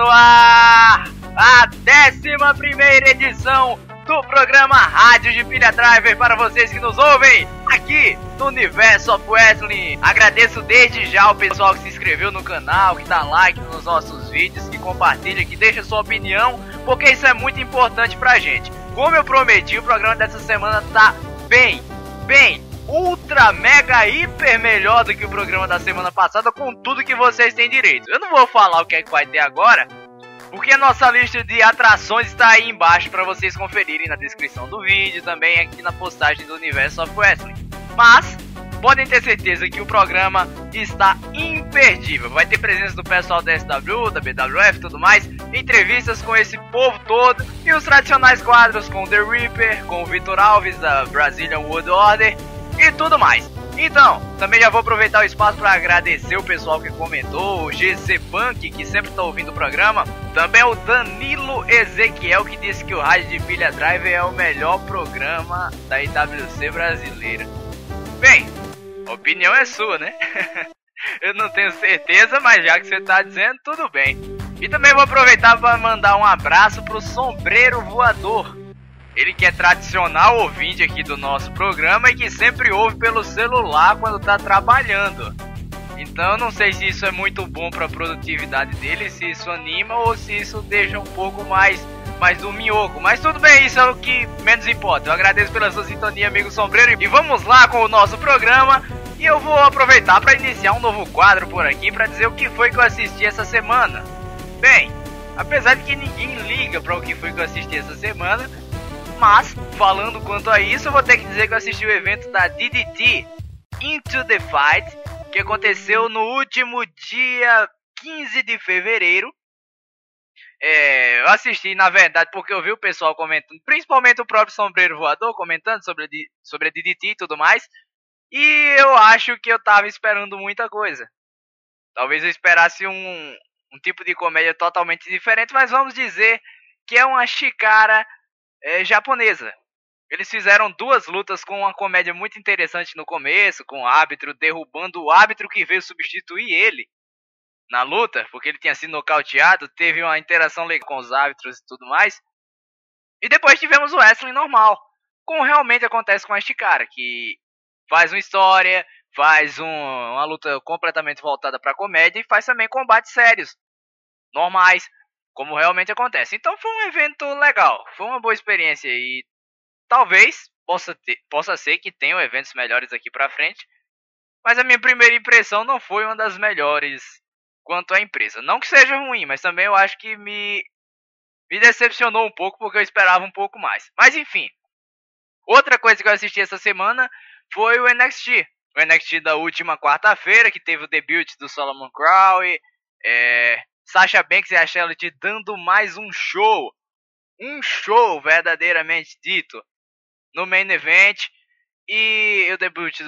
no ar a 11ª edição do programa Rádio de Pilha Driver para vocês que nos ouvem aqui no Universo of Wrestling. Agradeço desde já o pessoal que se inscreveu no canal, que dá like nos nossos vídeos, que compartilha, que deixa sua opinião, porque isso é muito importante pra gente. Como eu prometi, o programa dessa semana tá bem, ultra, mega, hiper melhor do que o programa da semana passada, com tudo que vocês têm direito. Eu não vou falar o que é que vai ter agora, porque a nossa lista de atrações está aí embaixo para vocês conferirem na descrição do vídeo, também aqui na postagem do Universo of Wrestling. Mas podem ter certeza que o programa está imperdível. Vai ter presença do pessoal da SW, da BWF e tudo mais, entrevistas com esse povo todo e os tradicionais quadros com o The Reaper, com o Vitor Alves da Brazilian World Order e tudo mais. Então, também já vou aproveitar o espaço para agradecer o pessoal que comentou, o GC Punk, que sempre está ouvindo o programa, também o Danilo Ezequiel, que disse que o Rádio de Pilha Driver é o melhor programa da IWC brasileira. Bem, a opinião é sua, né? Eu não tenho certeza, mas já que você está dizendo, tudo bem. E também vou aproveitar para mandar um abraço pro Sombreiro Voador. Ele que é tradicional ouvinte aqui do nosso programa e que sempre ouve pelo celular quando tá trabalhando. Então eu não sei se isso é muito bom para a produtividade dele, se isso anima ou se isso deixa um pouco mais do minhoco. Mas tudo bem, isso é o que menos importa. Eu agradeço pela sua sintonia, amigo Sombreiro. E vamos lá com o nosso programa. E eu vou aproveitar para iniciar um novo quadro por aqui para dizer o que foi que eu assisti essa semana. Bem, apesar de que ninguém liga para o que foi que eu assisti essa semana, mas, falando quanto a isso, eu vou ter que dizer que eu assisti o evento da DDT Into the Fight, que aconteceu no último dia 15 de fevereiro. Eu assisti, na verdade, porque eu vi o pessoal comentando, principalmente o próprio Sombreiro Voador, comentando sobre a DDT e tudo mais. E eu acho que eu tava esperando muita coisa. Talvez eu esperasse um tipo de comédia totalmente diferente, mas vamos dizer que é uma Chikara japonesa. Eles fizeram duas lutas com uma comédia muito interessante no começo, com o árbitro derrubando o árbitro que veio substituir ele na luta, porque ele tinha sido nocauteado. Teve uma interação legal com os árbitros e tudo mais. E depois tivemos o wrestling normal, como realmente acontece com a Chikara, que faz uma história, faz uma luta completamente voltada para comédia e faz também combates sérios, normais, como realmente acontece. Então foi um evento legal, foi uma boa experiência e talvez possa ser que tenham eventos melhores aqui pra frente, mas a minha primeira impressão não foi uma das melhores quanto à empresa. Não que seja ruim, mas também eu acho que me decepcionou um pouco porque eu esperava um pouco mais. Mas enfim, outra coisa que eu assisti essa semana foi o NXT. O NXT da última quarta-feira, que teve o debut do Solomon Crowe, Sasha Banks e a Charlotte dando mais um show verdadeiramente dito no main event. E o debut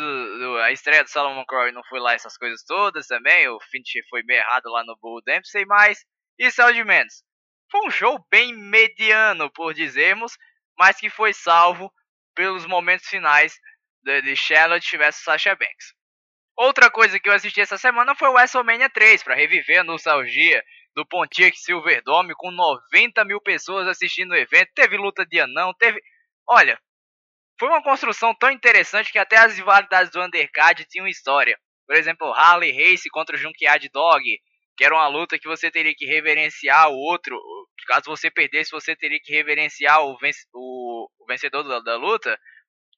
a estreia do Solomon Crowe não foi lá essas coisas todas também. O finish foi meio errado lá no Bull Dempsey, mas isso é o de menos. Foi um show bem mediano, por dizermos, mas que foi salvo pelos momentos finais de Charlotte vs Sasha Banks. Outra coisa que eu assisti essa semana foi o WrestleMania 3, para reviver a nostalgia do Pontiac Silverdome, com 90 mil pessoas assistindo o evento. Teve luta de anão, Olha, foi uma construção tão interessante que até as rivalidades do Undercard tinham história. Por exemplo, Harley Race contra o Junkyard Dog, que era uma luta que você teria que reverenciar o outro. Caso você perdesse, você teria que reverenciar o vencedor da luta.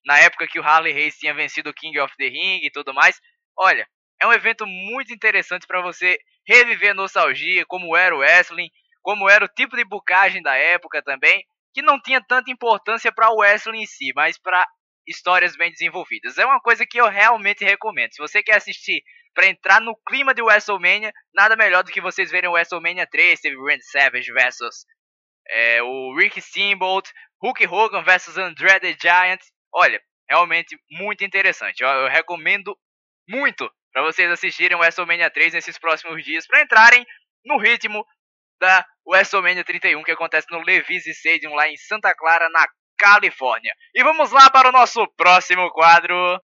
Na época que o Harley Race tinha vencido o King of the Ring e tudo mais. Olha, é um evento muito interessante para você reviver a nostalgia, como era o wrestling, como era o tipo de bookagem da época também, que não tinha tanta importância para o wrestling em si, mas para histórias bem desenvolvidas. É uma coisa que eu realmente recomendo. Se você quer assistir para entrar no clima de WrestleMania, nada melhor do que vocês verem o WrestleMania 3, teve Randy Savage versus o Rick Steamboat, Hulk Hogan versus Andre the Giant. Olha, realmente muito interessante. Eu recomendo muito para vocês assistirem o WrestleMania 3 nesses próximos dias, para entrarem no ritmo da WrestleMania 31, que acontece no Levi's Stadium lá em Santa Clara, na Califórnia. E vamos lá para o nosso próximo quadro.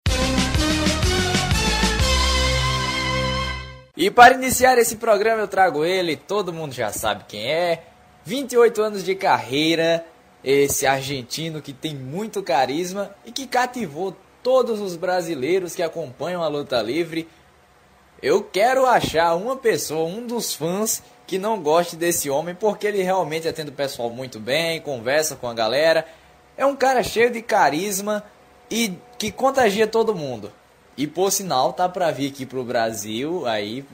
E para iniciar esse programa eu trago ele, todo mundo já sabe quem é, 28 anos de carreira, esse argentino que tem muito carisma e que cativou todos os brasileiros que acompanham a luta livre. Eu quero achar uma pessoa, um dos fãs, que não goste desse homem, porque ele realmente atende o pessoal muito bem, conversa com a galera. É um cara cheio de carisma e que contagia todo mundo. E por sinal, tá pra vir aqui pro Brasil, aí,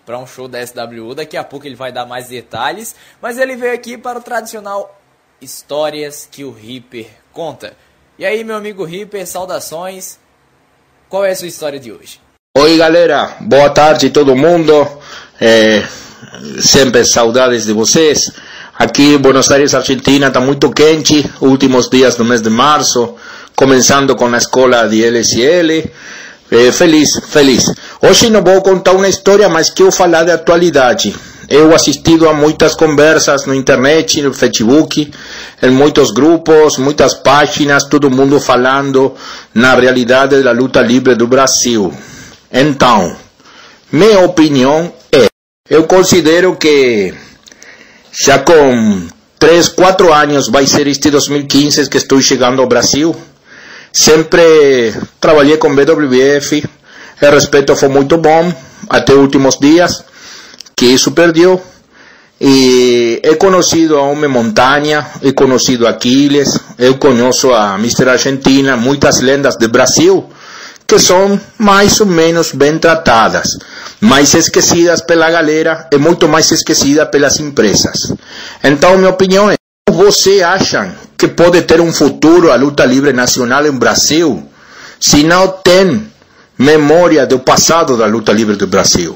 pra um show da SWU. Daqui a pouco ele vai dar mais detalhes. Mas ele veio aqui para o tradicional Histórias que o Ripper conta. E aí, meu amigo Ripper, saudações. Qual é a sua história de hoje? Oi, galera. Boa tarde todo mundo. Sempre saudades de vocês. Aqui em Buenos Aires, Argentina, está muito quente. Últimos dias do mês de março. Começando com a escola de LSL. Feliz. Hoje não vou contar uma história, mas quero falar de atualidade. Eu assistido a muitas conversas na internet, no Facebook, em muitos grupos, muitas páginas, todo mundo falando na realidade da luta livre do Brasil. Então, minha opinião é, eu considero que já com 3, 4 anos vai ser este 2015 que estou chegando ao Brasil. Sempre trabalhei com BWF, o respeito foi muito bom até os últimos dias, que isso perdeu. E he conhecido a Homem Montanha, he conhecido a Aquiles, eu conheço a Mr. Argentina, muitas lendas do Brasil, que são mais ou menos bem tratadas, mais esquecidas pela galera e muito mais esquecidas pelas empresas. Então, minha opinião é, você acha que pode ter um futuro a luta livre nacional em Brasil se não tem memória do passado da luta livre do Brasil?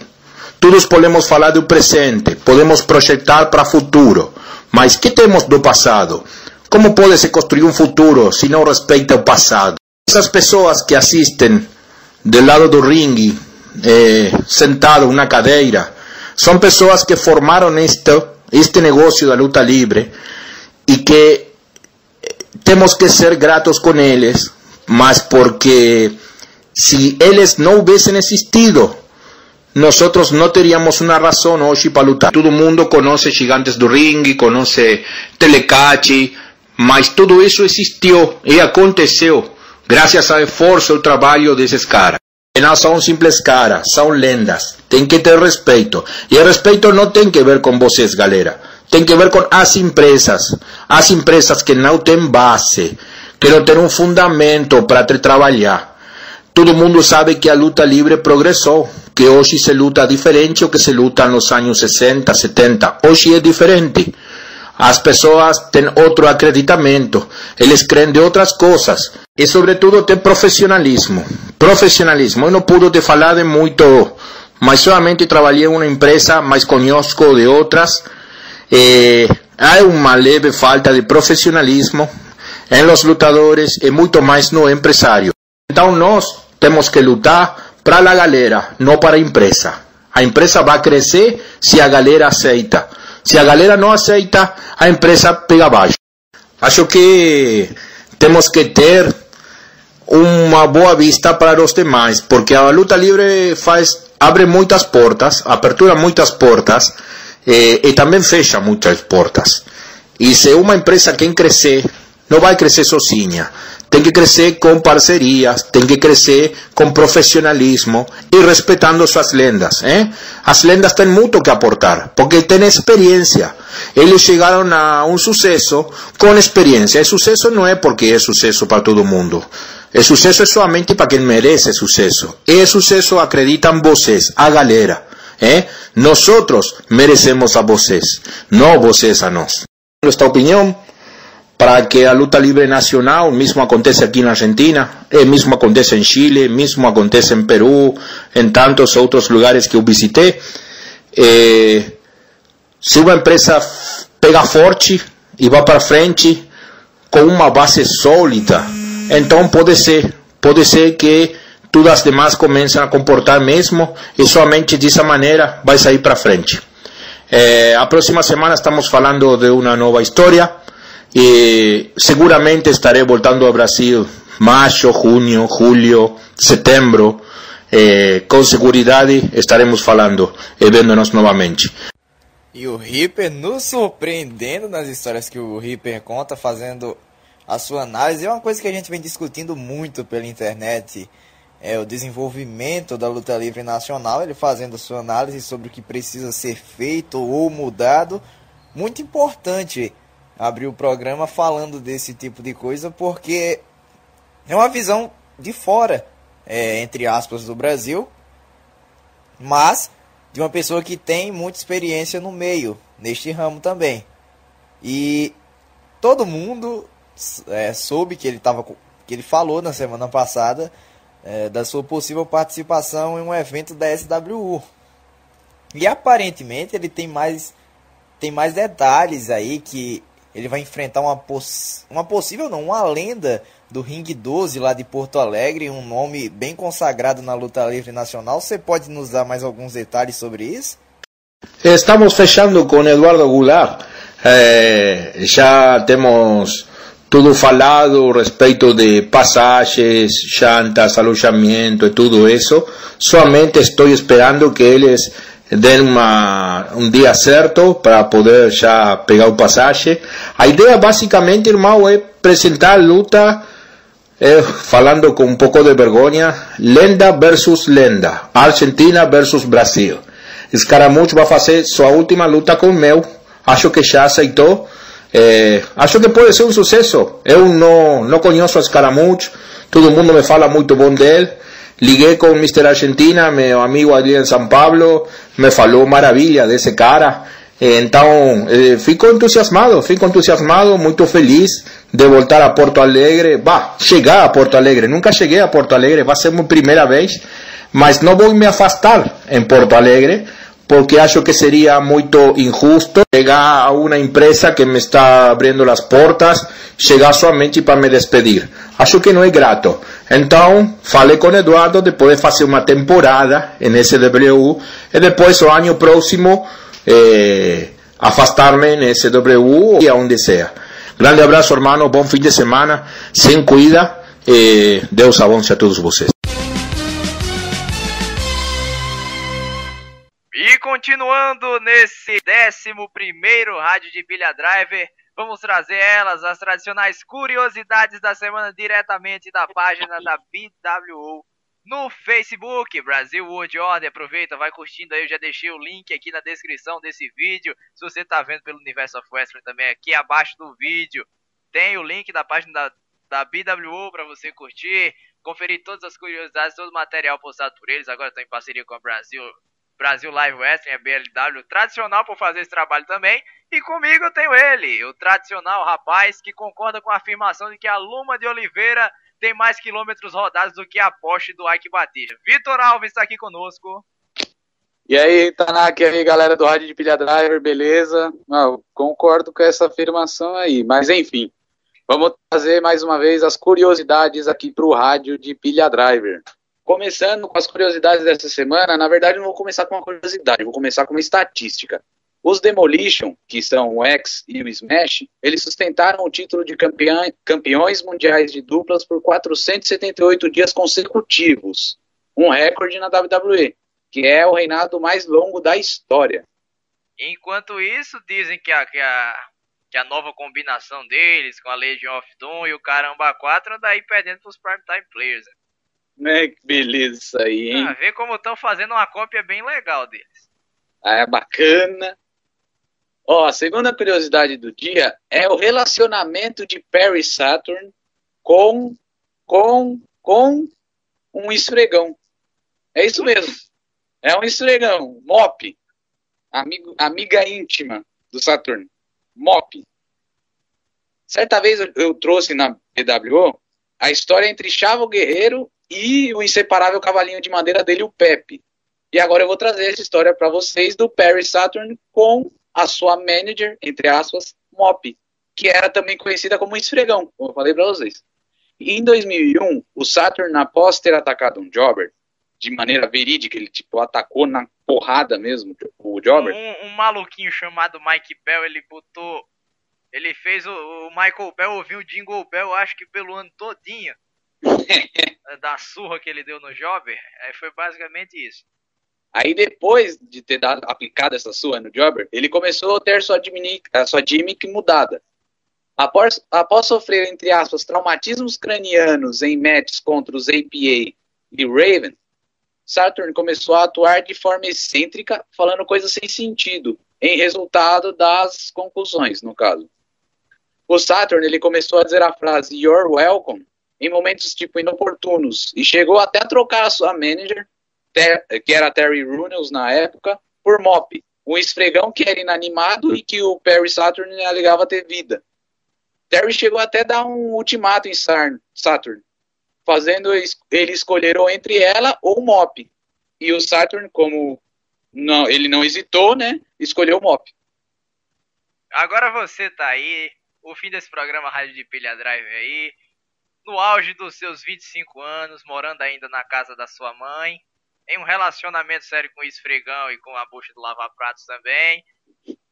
Todos podemos falar do presente, podemos projetar para o futuro, mas que temos do passado? Como pode se construir um futuro se não respeita o passado? Essas pessoas que assistem do lado do ringue, sentado na cadeira, são pessoas que formaram este negócio da luta livre e que temos que ser gratos com eles, mas porque se eles não houvessem existido, nós não teríamos uma razão hoje para lutar. Todo mundo conhece Gigantes do Ringue, conhece Telecate, mas tudo isso existiu e aconteceu graças ao esforço e ao trabalho desses caras. E não são simples caras, são lendas. Tem que ter respeito. E o respeito não tem que ver com vocês, galera. Tem que ver com as empresas que não têm base, que não têm um fundamento para trabalhar. Todo mundo sabe que a luta livre progressou, que hoje se luta diferente do que se luta nos anos 60, 70. Hoje é diferente. As pessoas têm outro acreditamento, eles creem de outras coisas. E sobretudo tem profissionalismo. Eu não pude te falar de muito, mas solamente trabalhei em uma empresa, mas conheço de outras. Há uma leve falta de profissionalismo em los lutadores e muito mais no empresário. Então nós temos que lutar para a galera, não para a empresa. A empresa vai crescer se a galera aceita. Se a galera não aceita, a empresa pega abaixo. Acho que temos que ter uma boa vista para os demais, porque a luta livre abre muitas portas, apertura muitas portas, e também fecha muitas portas. E se uma empresa quer crescer, não vai crescer sozinha. Tem que crescer com parcerias, tem que crescer com profissionalismo e respeitando suas lendas. As lendas têm muito que aportar, porque têm experiência. Eles chegaram a um sucesso com experiência. E sucesso não é porque é sucesso para todo mundo. O sucesso é somente para quem merece sucesso. E sucesso acreditam vocês, a galera. Nós merecemos a vocês, não vocês a nós. Esta opinião, para que a luta livre nacional, mesmo acontece aqui na Argentina, mesmo acontece em Chile, mesmo acontece em Peru, em tantos outros lugares que eu visitei. Se uma empresa pega forte e vai para frente com uma base sólida, então pode ser que todas as demais comecem a comportar mesmo e somente dessa maneira vai sair para frente. A próxima semana estamos falando de uma nova história. E seguramente estarei voltando ao Brasil março, junho, julho, setembro. com segurança estaremos falando e vendo-nos novamente. E o Ripper nos surpreendendo nas histórias que o Ripper conta, fazendo a sua análise. É uma coisa que a gente vem discutindo muito pela internet, é o desenvolvimento da luta livre nacional, ele fazendo a sua análise sobre o que precisa ser feito ou mudado. Muito importante abrir o programa falando desse tipo de coisa, porque é uma visão de fora, entre aspas, do Brasil, mas de uma pessoa que tem muita experiência no meio, neste ramo também. E todo mundo soube que ele falou na semana passada da sua possível participação em um evento da SWU. E aparentemente ele tem mais detalhes aí, que ele vai enfrentar uma lenda do Ring 12 lá de Porto Alegre, um nome bem consagrado na luta livre nacional. Você pode nos dar mais alguns detalhes sobre isso? Estamos fechando com Eduardo Goulart. Já temos tudo falado a respeito de passagens, jantas, alojamento e tudo isso. Somente estou esperando que eles den um dia certo para poder já pegar o passagem. A ideia basicamente, irmão, é apresentar a luta, falando com um pouco de vergonha, lenda versus lenda, Argentina versus Brasil. Scaramouche vai fazer sua última luta com o meu, acho que já aceitou, acho que pode ser um sucesso. Eu não conheço a Scaramouche, todo mundo me fala muito bom dele. Liguei com o Mr. Argentina, meu amigo ali em São Paulo, me falou maravilha desse cara. Então, fico entusiasmado, muito feliz de voltar a Porto Alegre. Chegar a Porto Alegre, nunca cheguei a Porto Alegre, vai ser minha primeira vez, mas não vou me afastar em Porto Alegre, porque acho que seria muito injusto chegar a uma empresa que me está abrindo as portas, chegar somente para me despedir. Acho que não é grato. Então, falei com o Eduardo de poder fazer uma temporada em SWU e depois, o ano próximo, afastar-me em SWU e aonde seja. Grande abraço, hermano, bom fim de semana, se cuida e Deus abençoe a todos vocês. E continuando nesse 11º Rádio de Pilha Driver, vamos trazer as tradicionais curiosidades da semana, diretamente da página da BWO no Facebook, Brasil World Order. Aproveita, vai curtindo aí, eu já deixei o link aqui na descrição desse vídeo. Se você está vendo pelo Universo of Wrestling também, aqui abaixo do vídeo tem o link da página da BWO para você curtir, conferir todas as curiosidades, todo o material postado por eles. Agora estão em parceria com a Brasil Live Wrestling, a BLW, tradicional por fazer esse trabalho também. E comigo eu tenho ele, o tradicional rapaz que concorda com a afirmação de que a Luma de Oliveira tem mais quilômetros rodados do que a Porsche do Ike Batista. Vitor Alves está aqui conosco. E aí, Tanaka, e aí, galera do Rádio de Pilha Driver, beleza? Eu concordo com essa afirmação aí, mas enfim, vamos trazer mais uma vez as curiosidades aqui para o Rádio de Pilha Driver. Começando com as curiosidades dessa semana, na verdade não vou começar com uma curiosidade, vou começar com uma estatística. Os Demolition, que são o X e o Smash, eles sustentaram o título de campeões mundiais de duplas por 478 dias consecutivos, um recorde na WWE, que é o reinado mais longo da história. Enquanto isso, dizem que a nova combinação deles com a Legion of Doom e o Caramba 4 anda aí perdendo para os Primetime Players. Que beleza isso aí, hein? Vê como estão fazendo uma cópia bem legal deles. É bacana. Ó, a segunda curiosidade do dia é o relacionamento de Perry Saturn com um esfregão. É isso mesmo. É um esfregão, Mop. Amiga íntima do Saturn. Mop. Certa vez eu trouxe na PWO a história entre Chavo Guerreiro e o inseparável cavalinho de madeira dele, o Pepe. E agora eu vou trazer essa história para vocês do Perry Saturn com a sua manager, entre aspas, Mop, que era também conhecida como esfregão, como eu falei para vocês. E em 2001, o Saturn, após ter atacado um Jobber, de maneira verídica, ele atacou na porrada mesmo o Jobber. Um maluquinho chamado Mike Bell, ele fez o Michael Bell ouvir o Jingle Bell, acho que pelo ano todinho. da surra que ele deu no Jobber, foi basicamente isso. Aí depois de ter aplicado essa surra no Jobber, ele começou a ter sua gimmick mudada. Após sofrer, entre aspas, traumatismos cranianos em matches contra os APA e Raven, Saturn começou a atuar de forma excêntrica, falando coisas sem sentido, em resultado das conclusões, no caso. O Saturn ele começou a dizer a frase "You're welcome" em momentos tipo inoportunos, e chegou até a trocar a sua manager, que era a Terry Runnels na época, por Mop, um esfregão que era inanimado e que o Perry Saturn alegava ter vida. Terry chegou até a dar um ultimato em Saturn, fazendo ele escolher ou entre ela ou o Mop. E o Saturn, como ele não hesitou, né, escolheu o Mop. Agora você tá aí, o fim desse programa Rádio de Pilha Drive aí, no auge dos seus 25 anos, morando ainda na casa da sua mãe, em um relacionamento sério com o esfregão e com a bucha do lava-pratos também.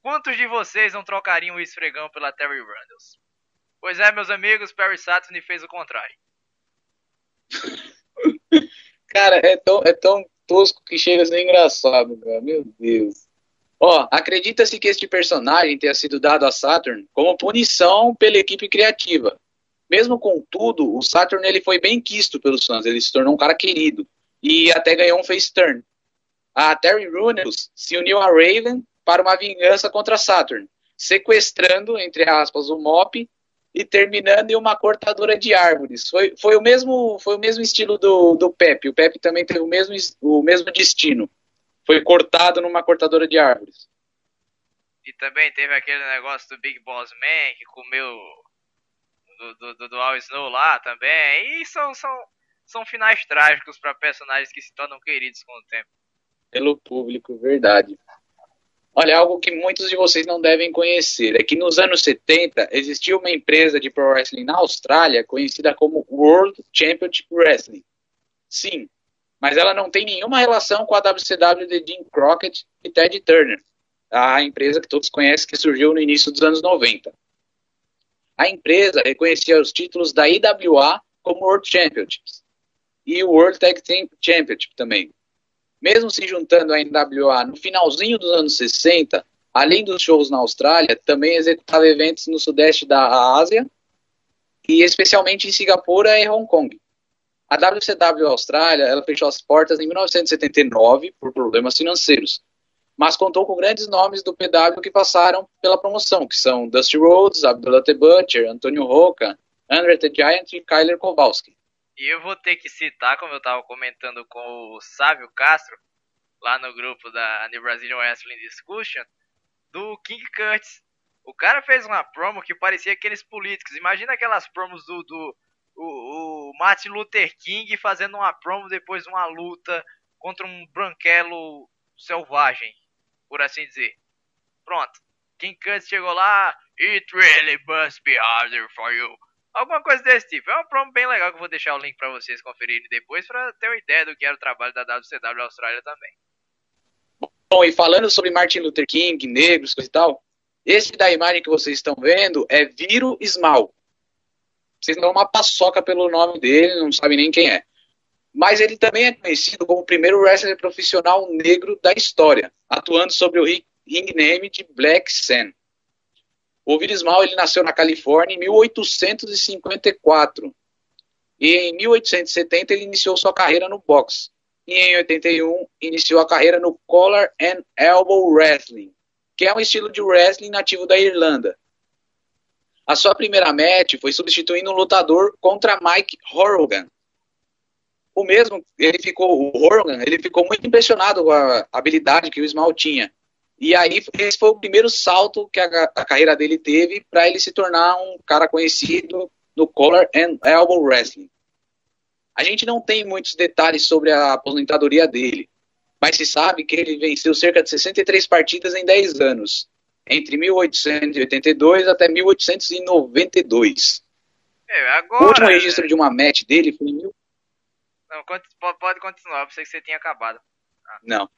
Quantos de vocês não trocariam o esfregão pela Terry Runnels? Pois é, meus amigos, Perry Saturn fez o contrário. Cara, é tão tosco que chega a ser engraçado, cara. Meu Deus. Acredita-se que este personagem tenha sido dado a Saturn como punição pela equipe criativa. Mesmo com tudo, o Saturn ele foi bem quisto pelos fãs, ele se tornou um cara querido. E até ganhou um face turn. A Terry Runnels se uniu a Raven para uma vingança contra Saturn, sequestrando, entre aspas, o Mop e terminando em uma cortadora de árvores. Foi o mesmo estilo do Pepe. O Pepe também teve o mesmo destino. Foi cortado numa cortadora de árvores. E também teve aquele negócio do Big Boss Man, que comeu do Al Snow lá também. E são finais trágicos para personagens que se tornam queridos com o tempo. Pelo público, verdade. Olha, algo que muitos de vocês não devem conhecer é que nos anos 70 existia uma empresa de pro wrestling na Austrália conhecida como World Championship Wrestling. Sim, mas ela não tem nenhuma relação com a WCW de Jim Crockett e Ted Turner, a empresa que todos conhecem que surgiu no início dos anos 90. A empresa reconhecia os títulos da IWA como World Championships e o World Tag Team Championship também. Mesmo se juntando à NWA no finalzinho dos anos 60, além dos shows na Austrália, também executava eventos no sudeste da Ásia e especialmente em Singapura e Hong Kong. A WCW Austrália ela fechou as portas em 1979 por problemas financeiros, mas contou com grandes nomes do PW que passaram pela promoção, que são Dusty Rhodes, Abdullah the Butcher, Antonio Rocca, Andre the Giant e Kyler Kowalski. E eu vou ter que citar, como eu estava comentando com o Sávio Castro, lá no grupo da New Brazilian Wrestling Discussion, do King Curtis. O cara fez uma promo que parecia aqueles políticos. Imagina aquelas promos do Martin Luther King fazendo uma promo depois de uma luta contra um branquelo selvagem, por assim dizer. Pronto. King Curtis chegou lá, "It really must be harder for you." Alguma coisa desse tipo. É uma promo bem legal que eu vou deixar o link pra vocês conferirem depois pra ter uma ideia do que era o trabalho da WCW Austrália também. Bom, e falando sobre Martin Luther King, negros, coisa e tal, esse da imagem que vocês estão vendo é Viro Small. Vocês dão uma paçoca pelo nome dele, não sabem nem quem é. Mas ele também é conhecido como o primeiro wrestler profissional negro da história, atuando sobre o ring name de Black Sun. O Viro Small ele nasceu na Califórnia em 1854. E em 1870 ele iniciou sua carreira no boxe. E em 81 iniciou a carreira no Collar and Elbow Wrestling, que é um estilo de wrestling nativo da Irlanda. A sua primeira match foi substituindo um lutador contra Mike Horrigan. O Horrigan ficou muito impressionado com a habilidade que o Small tinha. E aí esse foi o primeiro salto que a carreira dele teve para ele se tornar um cara conhecido no Collar and Elbow Wrestling. A gente não tem muitos detalhes sobre a aposentadoria dele, mas se sabe que ele venceu cerca de 63 partidas em 10 anos, entre 1882 até 1892. Agora, o último registro de uma match dele foi em Não, pode continuar, eu pensei que você tinha acabado. Não.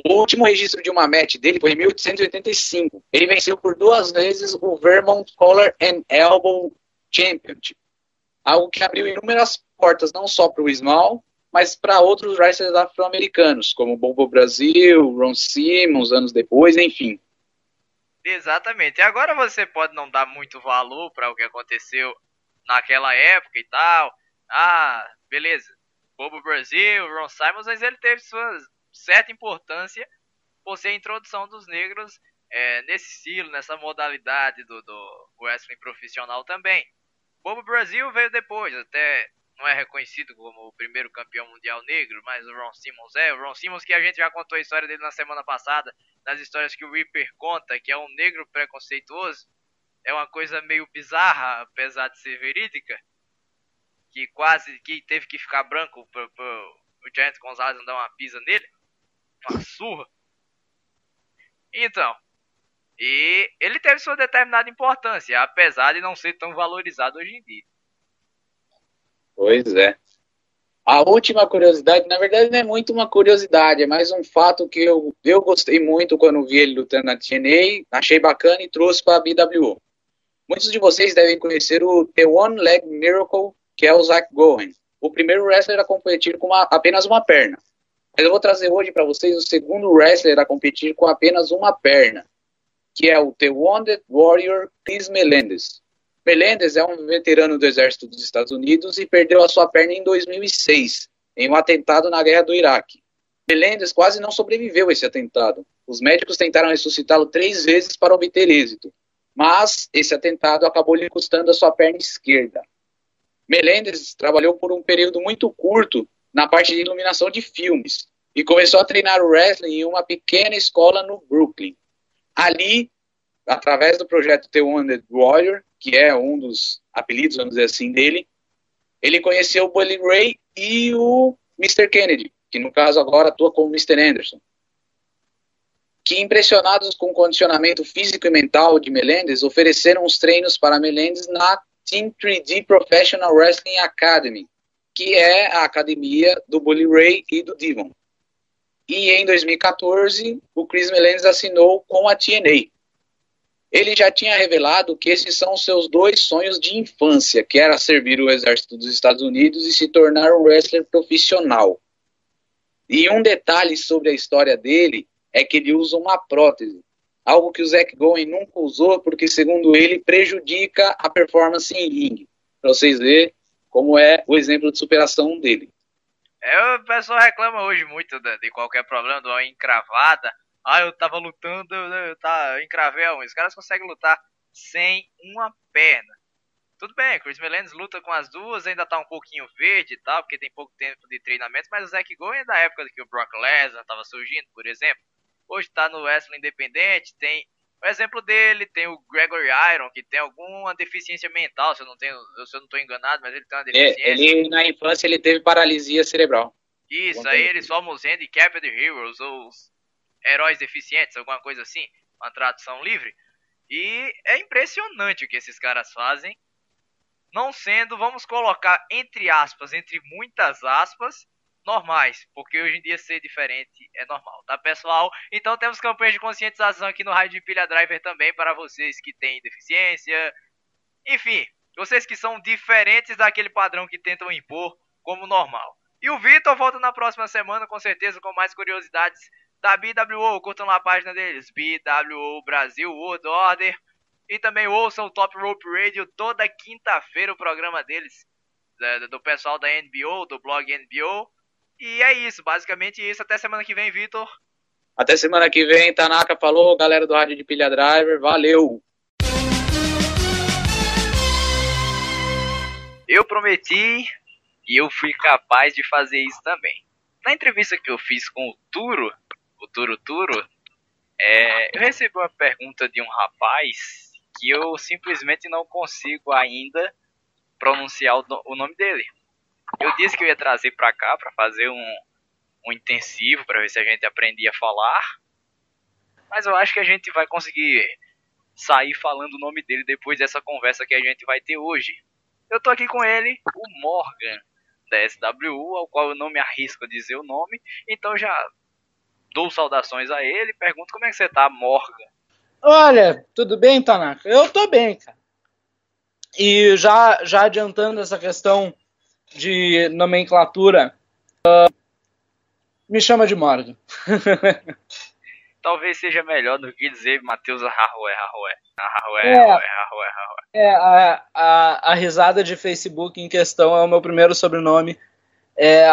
O último registro de uma match dele foi em 1885. Ele venceu por 2 vezes o Vermont Collar and Elbow Championship. algo que abriu inúmeras portas, não só para o Small, mas para outros wrestlers afro-americanos, como Bobo Brasil, Ron Simmons, anos depois, enfim. Exatamente. E agora você pode não dar muito valor para o que aconteceu naquela época e tal. Ah, beleza. Bobo Brasil, Ron Simmons, mas ele teve sua certa importância por ser a introdução dos negros nesse estilo, nessa modalidade do wrestling profissional também. Bobo Brasil veio depois, até não é reconhecido como o primeiro campeão mundial negro, mas o Ron Simmons é. O Ron Simmons, que a gente já contou a história dele na semana passada, nas histórias que o Reaper conta, que é um negro preconceituoso. É uma coisa meio bizarra, apesar de ser verídica, que teve que ficar branco pro o Giant Gonzalez não dar uma pisa nele, uma surra. Então, e ele teve sua determinada importância, apesar de não ser tão valorizado hoje em dia. Pois é. A última curiosidade, na verdade não é muito uma curiosidade, é mais um fato que eu gostei muito quando vi ele lutando na TNA, achei bacana e trouxe para a BWO. Muitos de vocês devem conhecer o The One Leg Miracle, que é o Zach Gowen, o primeiro wrestler a competir com apenas uma perna. Mas eu vou trazer hoje para vocês o segundo wrestler a competir com apenas uma perna, que é o The Wounded Warrior Chris Melendez. Melendez é um veterano do exército dos Estados Unidos e perdeu a sua perna em 2006, em um atentado na guerra do Iraque. Melendez quase não sobreviveu a esse atentado. Os médicos tentaram ressuscitá-lo 3 vezes para obter êxito, mas esse atentado acabou lhe custando a sua perna esquerda. Melendez trabalhou por um período muito curto na parte de iluminação de filmes e começou a treinar o wrestling em uma pequena escola no Brooklyn. Ali, através do projeto The Wounded Warrior, que é um dos apelidos, vamos dizer assim, dele, ele conheceu o Bully Ray e o Mr. Kennedy, que no caso agora atua como Mr. Anderson. Que, impressionados com o condicionamento físico e mental de Melendez, ofereceram os treinos para Melendez na Team 3D Professional Wrestling Academy, que é a academia do Bully Ray e do Devon. E em 2014, o Chris Melendez assinou com a TNA. Ele já tinha revelado que esses são os seus 2 sonhos de infância, que era servir o exército dos Estados Unidos e se tornar um wrestler profissional. E um detalhe sobre a história dele é que ele usa uma prótese, algo que o Zach Gowen nunca usou, porque, segundo ele, prejudica a performance em ringue. Para vocês verem como é o exemplo de superação dele. O pessoal reclama hoje muito de qualquer problema, de uma encravada. Ah, eu tava lutando, eu encravei a unha. Os caras conseguem lutar sem uma perna. Tudo bem, Chris Melendez luta com as duas, ainda tá um pouquinho verde e tal, porque tem pouco tempo de treinamento, mas o Zach Gowen é da época que o Brock Lesnar tava surgindo, por exemplo. Hoje tá no wrestling independente, tem o exemplo dele, tem o Gregory Iron, que tem alguma deficiência mental, se eu não tô enganado, mas ele tem uma deficiência. Ele, na infância, ele teve paralisia cerebral. Isso, aí eles somam os Handicapped Heroes, ou os heróis deficientes, alguma coisa assim, uma tradução livre. E é impressionante o que esses caras fazem, não sendo, vamos colocar entre aspas, entre muitas aspas, normais, porque hoje em dia ser diferente é normal, tá, pessoal? Então temos campanhas de conscientização aqui no Rádio de Pilha Driver também para vocês que têm deficiência, enfim, vocês que são diferentes daquele padrão que tentam impor como normal. E o Vitor volta na próxima semana, com certeza, com mais curiosidades da BWO. Curtam lá a página deles, BWO Brasil World Order. E também ouçam o Top Rope Radio toda quinta-feira, o programa deles, do pessoal da NBO, do blog NBO. E é isso, basicamente isso. Até semana que vem, Vitor. Até semana que vem, Tanaka falou, galera do Rádio de Pilha Driver, valeu! Eu prometi e eu fui capaz de fazer isso também. Na entrevista que eu fiz com o Turo, eu recebi uma pergunta de um rapaz que eu simplesmente não consigo ainda pronunciar o nome dele. Eu disse que eu ia trazer pra cá pra fazer um intensivo, pra ver se a gente aprendia a falar. Mas eu acho que a gente vai conseguir sair falando o nome dele depois dessa conversa que a gente vai ter hoje. Eu tô aqui com ele, o Morgan, da SWU, ao qual eu não me arrisco a dizer o nome. Então já dou saudações a ele e pergunto como é que você tá, Morgan. Olha, tudo bem, Tanaka? Eu tô bem, cara. E já adiantando essa questão de nomenclatura, me chama de Morgan. Talvez seja melhor do que dizer Matheus Arroé. A risada de Facebook em questão é o meu primeiro sobrenome.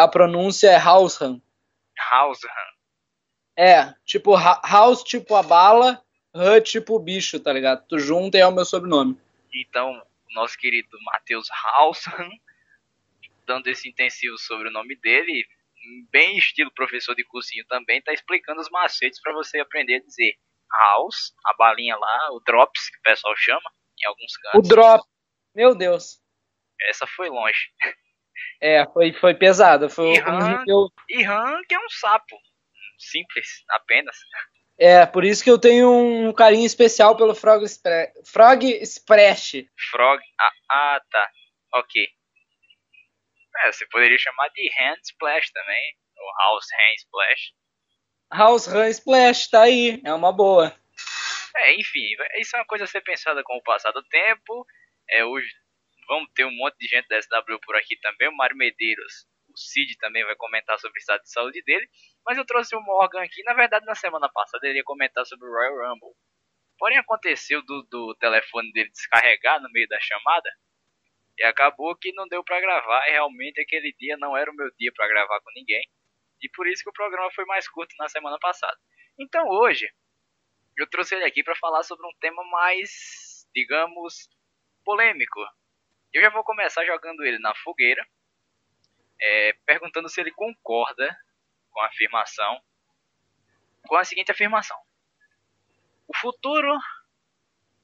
A pronúncia é Haushan. Tipo House, tipo a bala, Han, tipo o bicho, tá ligado? Tu junta e é o meu sobrenome. Então, o nosso querido Matheus Haushan, dando esse intensivo sobre o nome dele, bem estilo professor de cursinho também, tá explicando os macetes para você aprender a dizer House, a balinha lá, o Drops, que o pessoal chama, em alguns cantos. O Drop, meu Deus. Essa foi longe. Foi pesada. E Han, que é um sapo. Simples, apenas. Por isso que eu tenho um carinho especial pelo Frog Splash. Tá. Ok. Você poderia chamar de Hand Splash também. Ou House Hand Splash. House Hand Splash, tá aí. É uma boa. Enfim, isso é uma coisa a ser pensada com o passar do tempo. Hoje vamos ter um monte de gente da SW por aqui também. O Mário Medeiros, o Cid também vai comentar sobre o estado de saúde dele. Mas eu trouxe o Morgan aqui. Na verdade, na semana passada ele ia comentar sobre o Royal Rumble. Porém, aconteceu do telefone dele descarregar no meio da chamada. E acabou que não deu pra gravar. E realmente aquele dia não era o meu dia pra gravar com ninguém. E por isso que o programa foi mais curto na semana passada. Então hoje eu trouxe ele aqui pra falar sobre um tema mais, digamos, polêmico. Eu já vou começar jogando ele na fogueira. Perguntando se ele concorda com a afirmação. Com a seguinte afirmação: o futuro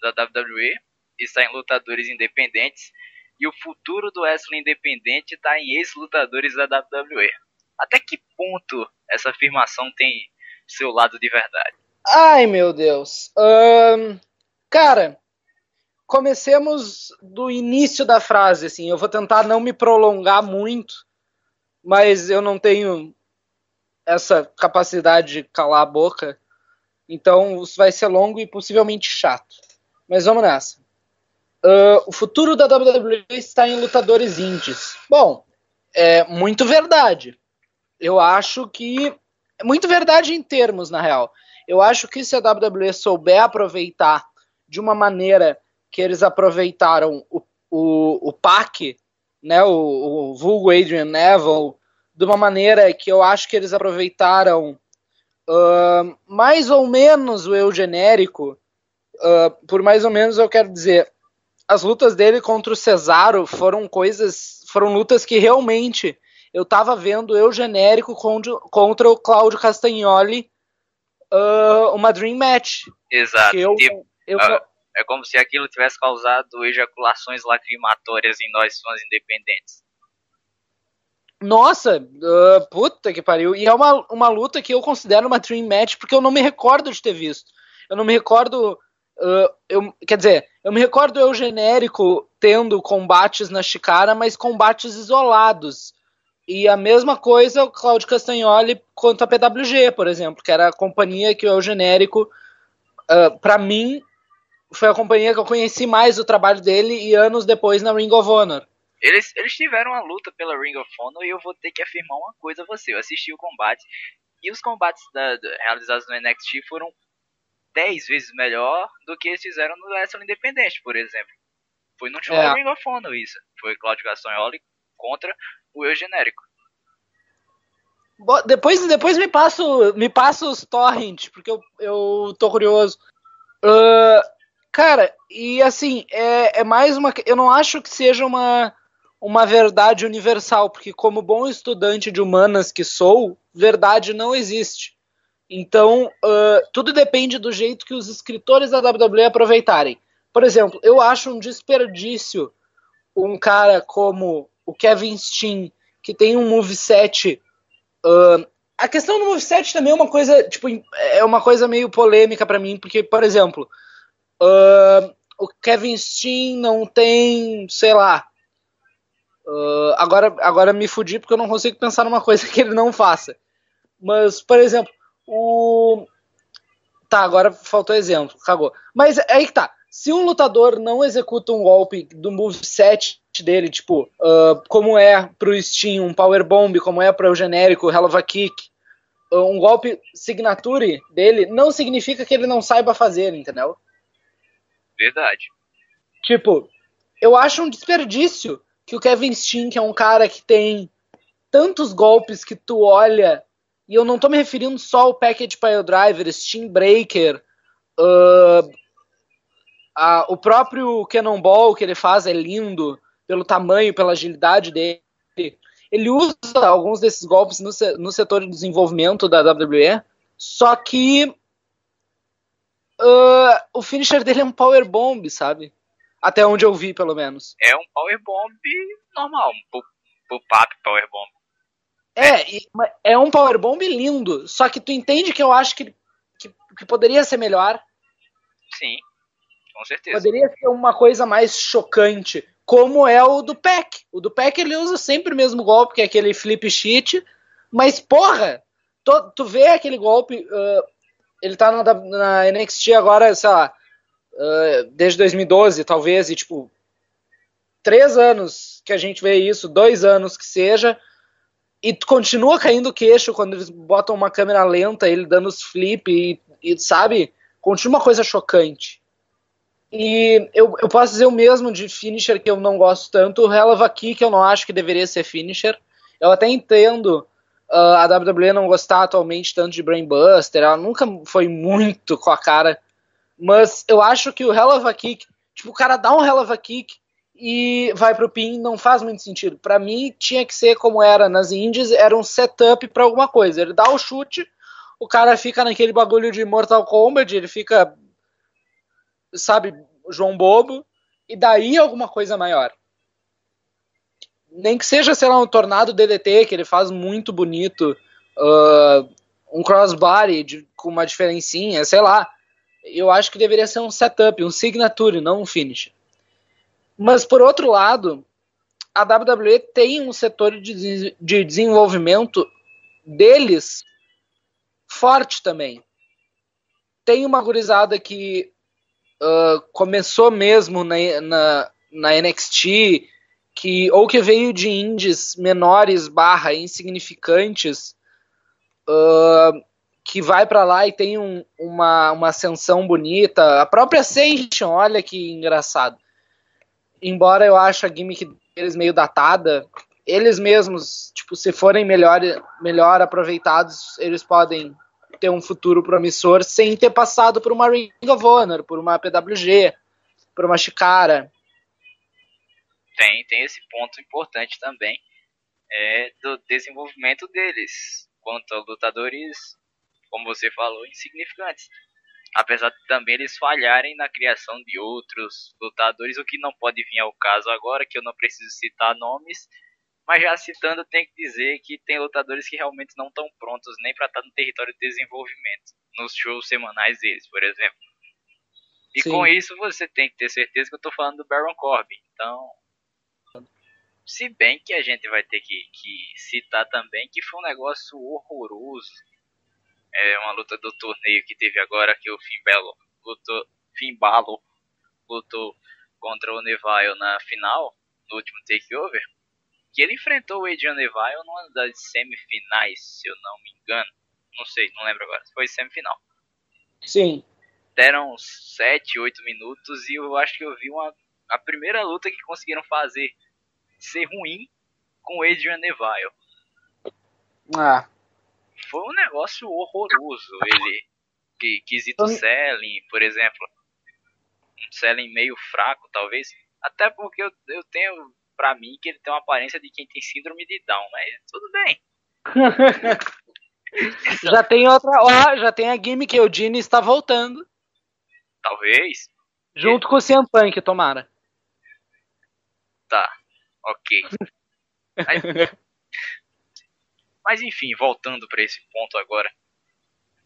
da WWE está em lutadores independentes. E o futuro do wrestling independente está em ex-lutadores da WWE. Até que ponto essa afirmação tem seu lado de verdade? Ai, meu Deus. Cara, comecemos do início da frase, assim. Eu vou tentar não me prolongar muito, mas eu não tenho essa capacidade de calar a boca. Então, isso vai ser longo e possivelmente chato. Mas vamos nessa. O futuro da WWE está em lutadores indies. Bom, é muito verdade. Eu acho que... É muito verdade em termos, na real. Eu acho que se a WWE souber aproveitar de uma maneira que eles aproveitaram o PAC, né, o vulgo Adrian Neville, de uma maneira que eu acho que eles aproveitaram mais ou menos o eu genérico. Por mais ou menos eu quero dizer... As lutas dele contra o Cesaro foram lutas que realmente eu tava vendo eu genérico contra o Claudio Castagnoli, uma Dream Match. Exato. É como se aquilo tivesse causado ejaculações lacrimatórias em nós fãs independentes. Nossa, puta que pariu. E é uma luta que eu considero uma Dream Match porque eu não me recordo de ter visto. Eu não me recordo... eu me recordo eu genérico tendo combates na Chikara, mas combates isolados. E a mesma coisa o Claudio Castagnoli quanto a PWG, por exemplo, que era a companhia que o eu genérico, pra mim, foi a companhia que eu conheci mais o trabalho dele e anos depois na Ring of Honor. Eles tiveram uma luta pela Ring of Honor e eu vou ter que afirmar uma coisa a você. Eu assisti o combate e os combates realizados no NXT foram 10 vezes melhor do que eles fizeram no wrestling independente, por exemplo. Foi no show da Ring of Honor isso. Foi Claudio Castagnoli contra o eu genérico. Depois me passa os torrent, porque eu tô curioso. Cara, e assim, é mais uma... Eu não acho que seja uma verdade universal, porque como bom estudante de humanas que sou, verdade não existe. Então, tudo depende do jeito que os escritores da WWE aproveitarem. Por exemplo, eu acho um desperdício um cara como o Kevin Steen, que tem um moveset... a questão do moveset também é uma coisa, tipo, é uma coisa meio polêmica pra mim, porque, por exemplo, o Kevin Steen não tem, sei lá... agora me fudi porque eu não consigo pensar numa coisa que ele não faça. Mas, por exemplo... Tá, agora faltou exemplo, cagou. Mas aí que tá. Se um lutador não executa um golpe do moveset dele, tipo, como é pro Sting um Powerbomb, como é pro genérico Hell of a Kick, um golpe signature dele, não significa que ele não saiba fazer, entendeu? Verdade. Tipo, eu acho um desperdício que o Kevin Steen, que é um cara que tem tantos golpes que tu olha, e eu não tô me referindo só ao Package Pile Driver, Sting Breaker, o próprio Cannonball que ele faz é lindo, pelo tamanho, pela agilidade dele. Ele usa alguns desses golpes no setor de desenvolvimento da WWE, só que o finisher dele é um Powerbomb, sabe? Até onde eu vi, pelo menos. É um Powerbomb normal, um pop Powerbomb. É um Powerbomb lindo, só que tu entende que eu acho que poderia ser melhor. Sim, com certeza. Poderia ser uma coisa mais chocante, como é o do Pac. O do Pac ele usa sempre o mesmo golpe, que é aquele flip sheet, mas porra, tu vê aquele golpe, ele tá na NXT agora, sei lá, desde 2012 talvez, e tipo 3 anos que a gente vê isso, 2 anos que seja, e tu continua caindo o queixo quando eles botam uma câmera lenta, ele dando os flip, e sabe, continua uma coisa chocante. E eu posso dizer o mesmo de finisher que eu não gosto tanto, o Hell of a Kick que eu não acho que deveria ser finisher. Eu até entendo a WWE não gostar atualmente tanto de Brainbuster, ela nunca foi muito com a cara, mas eu acho que o Hell of a Kick, tipo, o cara dá um Hell of a Kick e vai pro pin, não faz muito sentido. Pra mim tinha que ser como era nas indies, era um setup pra alguma coisa. Ele dá o chute, o cara fica naquele bagulho de Mortal Kombat, ele fica, sabe, João Bobo, e daí alguma coisa maior. Nem que seja, sei lá, um tornado DDT, que ele faz muito bonito, um crossbody com uma diferencinha, sei lá. Eu acho que deveria ser um setup, um signature, não um finish. Mas, por outro lado, a WWE tem um setor de desenvolvimento deles forte também. Tem uma gurizada que começou mesmo na NXT, ou que veio de indies menores / insignificantes, que vai pra lá e tem uma ascensão bonita. A própria Ascension, olha que engraçado. Embora eu ache a gimmick deles meio datada, eles mesmos, tipo, se forem melhor aproveitados, eles podem ter um futuro promissor sem ter passado por uma Ring of Honor, por uma PWG, por uma Chikara. Tem esse ponto importante também, do desenvolvimento deles, quanto a lutadores, como você falou, insignificantes. Apesar de também eles falharem na criação de outros lutadores, o que não pode vir ao caso agora, que eu não preciso citar nomes, mas já citando, tem que dizer que tem lutadores que realmente não estão prontos nem para estar no território de desenvolvimento, nos shows semanais deles, por exemplo. E sim, com isso você tem que ter certeza que eu estou falando do Baron Corbin. Então, se bem que a gente vai ter que citar também que foi um negócio horroroso. É uma luta do torneio que teve agora, que o Finn Balor lutou contra o Neville na final, no último takeover, que ele enfrentou o Adrian Neville numa das semifinais, se eu não me engano. Não sei, não lembro agora. Foi semifinal. Sim. Deram 7, 8 minutos e eu acho que eu vi a primeira luta que conseguiram fazer ser ruim com o Adrian Neville. Foi um negócio horroroso. Ele, quesito selling, por exemplo. Um selling meio fraco, talvez. Até porque eu tenho pra mim que ele tem uma aparência de quem tem síndrome de Down, mas tudo bem. Já tem já tem a gimmick que o Gene está voltando. Talvez. Junto com o CM Punk, tomara. Tá, ok. Mas enfim, voltando para esse ponto agora,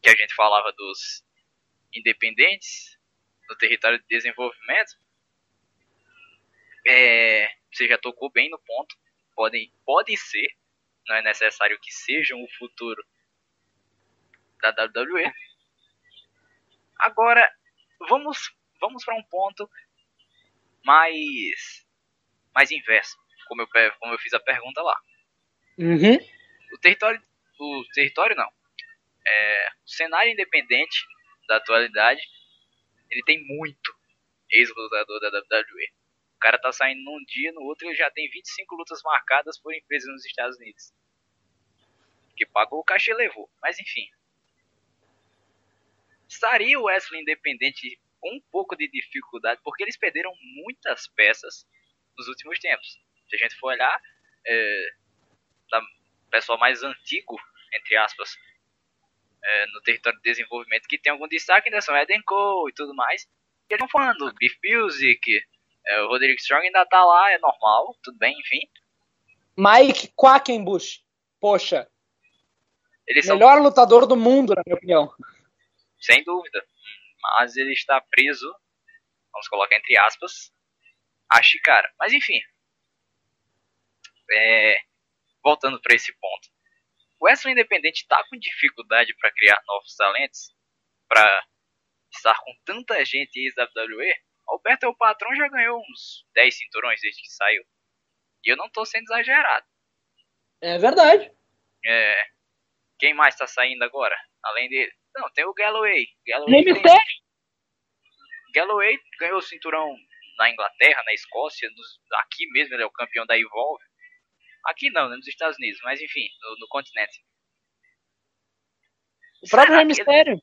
que a gente falava dos independentes, do território de desenvolvimento, você já tocou bem no ponto, pode ser, não é necessário que sejam o futuro da WWE. Agora, vamos vamos para um ponto mais inverso, como eu fiz a pergunta lá. Uhum. O território não. O cenário independente da atualidade, ele tem muito ex-lutador da WWE. O cara tá saindo num dia, no outro ele já tem 25 lutas marcadas por empresas nos Estados Unidos. Que pagou o cachê e levou. Mas enfim. Estaria o wrestling independente com um pouco de dificuldade, porque eles perderam muitas peças nos últimos tempos. Se a gente for olhar, o pessoal mais antigo, entre aspas, no território de desenvolvimento, que tem algum destaque, ainda são Eden Cole e tudo mais. E eles estão falando, Beef Music, o Roderick Strong ainda tá lá, é normal, tudo bem, enfim. Mike Quackenbush, poxa, Eles melhor lutador do mundo, na minha opinião. Sem dúvida. Mas ele está preso, vamos colocar entre aspas, a Chikara. Mas enfim. Voltando para esse ponto. O wrestling independente está com dificuldade para criar novos talentos, para estar com tanta gente ex-WWE. Alberto é o patrão, já ganhou uns 10 cinturões desde que saiu. E eu não estou sendo exagerado. É verdade. Quem mais está saindo agora, além dele? Não, tem o Galloway. Galloway ganhou o cinturão na Inglaterra, na Escócia, aqui mesmo ele é o campeão da Evolve. Aqui não, né, nos Estados Unidos, mas enfim, no continente. O próprio Rey Mysterio.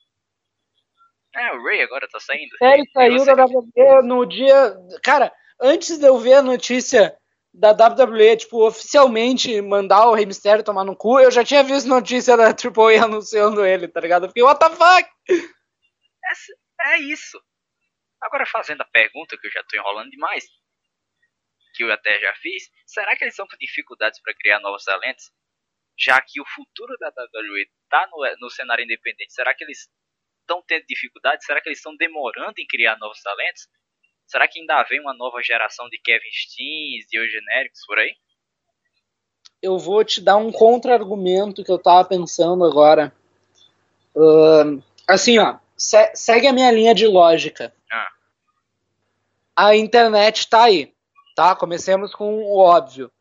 O Ray agora tá saindo. Ele saiu da WWE no dia... Cara, antes de eu ver a notícia da WWE, tipo, oficialmente mandar o Rey Mysterio tomar no cu, eu já tinha visto notícia da AAA anunciando ele, tá ligado? Eu fiquei, what the fuck? É isso. Agora, fazendo a pergunta, que eu já tô enrolando demais, que eu até já fiz, será que eles estão com dificuldades para criar novos talentos? Já que o futuro da WWE tá no cenário independente, será que eles estão tendo dificuldades? Será que eles estão demorando em criar novos talentos? Será que ainda vem uma nova geração de Kevin Steens, de genéricos por aí? Eu vou te dar um contra-argumento que eu tava pensando agora. Assim, ó, segue a minha linha de lógica. A internet tá aí, tá? Comecemos com o óbvio.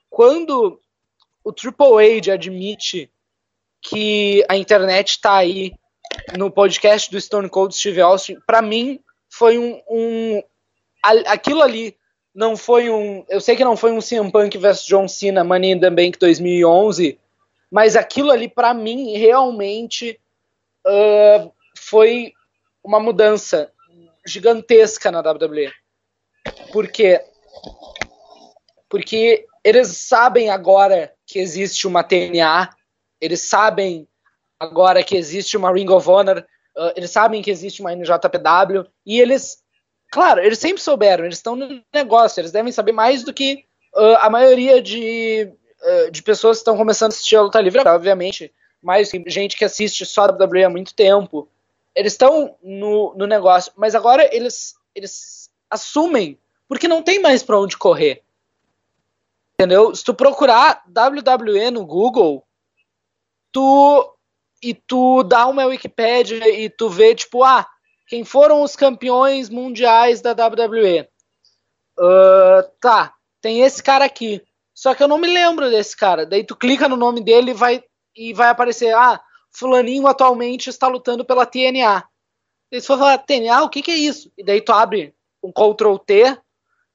Quando o Triple H admite que a internet tá aí no podcast do Stone Cold Steve Austin, pra mim foi aquilo ali não foi eu sei que não foi um CM Punk vs John Cena Money in the Bank 2011, mas aquilo ali pra mim realmente foi uma mudança gigantesca na WWE. Por quê? Porque eles sabem agora que existe uma TNA, eles sabem agora que existe uma Ring of Honor, eles sabem que existe uma NJPW, e eles, claro, eles sempre souberam, eles estão no negócio, eles devem saber mais do que a maioria de pessoas que estão começando a assistir a luta livre, obviamente, mais gente que assiste só a WWE há muito tempo. Eles estão no negócio, mas agora eles assumem, porque não tem mais pra onde correr. Entendeu? Se tu procurar WWE no Google, tu dá uma Wikipédia e tu vê, tipo, quem foram os campeões mundiais da WWE? Tá, tem esse cara aqui. Só que eu não me lembro desse cara. Daí tu clica no nome dele e vai aparecer, fulaninho atualmente está lutando pela TNA. E se for falar, TNA, o que é isso? E daí tu abre um Ctrl+T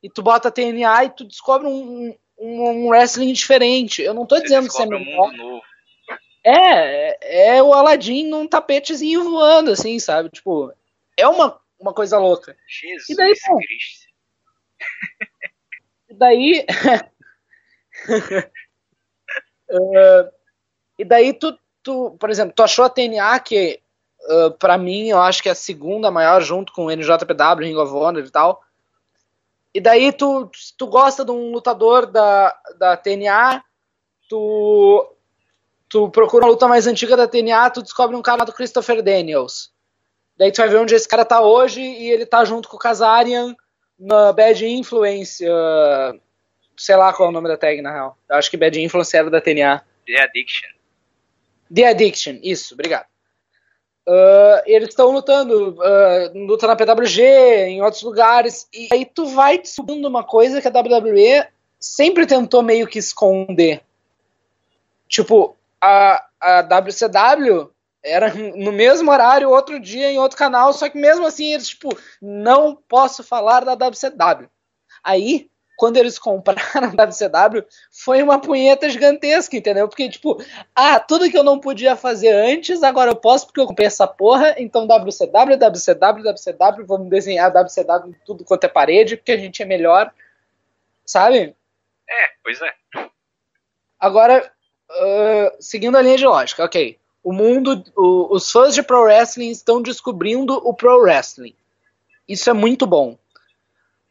e tu bota TNA e tu descobre um wrestling diferente. Eu não tô dizendo que isso é melhor. Novo. É o Aladdin num tapetezinho voando, assim, sabe? Tipo, é uma coisa louca. Jesus e daí, Cristo. E daí... e daí tu, por exemplo, tu achou a TNA que, pra mim, eu acho que é a segunda maior junto com o NJPW, Ring of Honor e tal. E daí tu gosta de um lutador da TNA, tu procura uma luta mais antiga da TNA, tu descobre um cara do Christopher Daniels. Daí tu vai ver onde esse cara tá hoje e ele tá junto com o Kazarian na Bad Influence, sei lá qual é o nome da tag, na real. Eu acho que Bad Influence era da TNA. The Addiction. The Addiction, isso, obrigado. Eles estão lutando, luta na PWG, em outros lugares, e aí tu vai descobrindo uma coisa que a WWE sempre tentou meio que esconder. Tipo, a WCW era no mesmo horário, outro dia, em outro canal, só que mesmo assim eles, tipo, não posso falar da WCW. Aí, quando eles compraram a WCW, foi uma punheta gigantesca, entendeu? Porque, tipo, tudo que eu não podia fazer antes, agora eu posso porque eu comprei essa porra, então WCW, vamos desenhar WCW em tudo quanto é parede, porque a gente é melhor, sabe? Pois é. Agora, seguindo a linha de lógica, ok. O mundo, os fãs de Pro Wrestling estão descobrindo o Pro Wrestling. Isso é muito bom.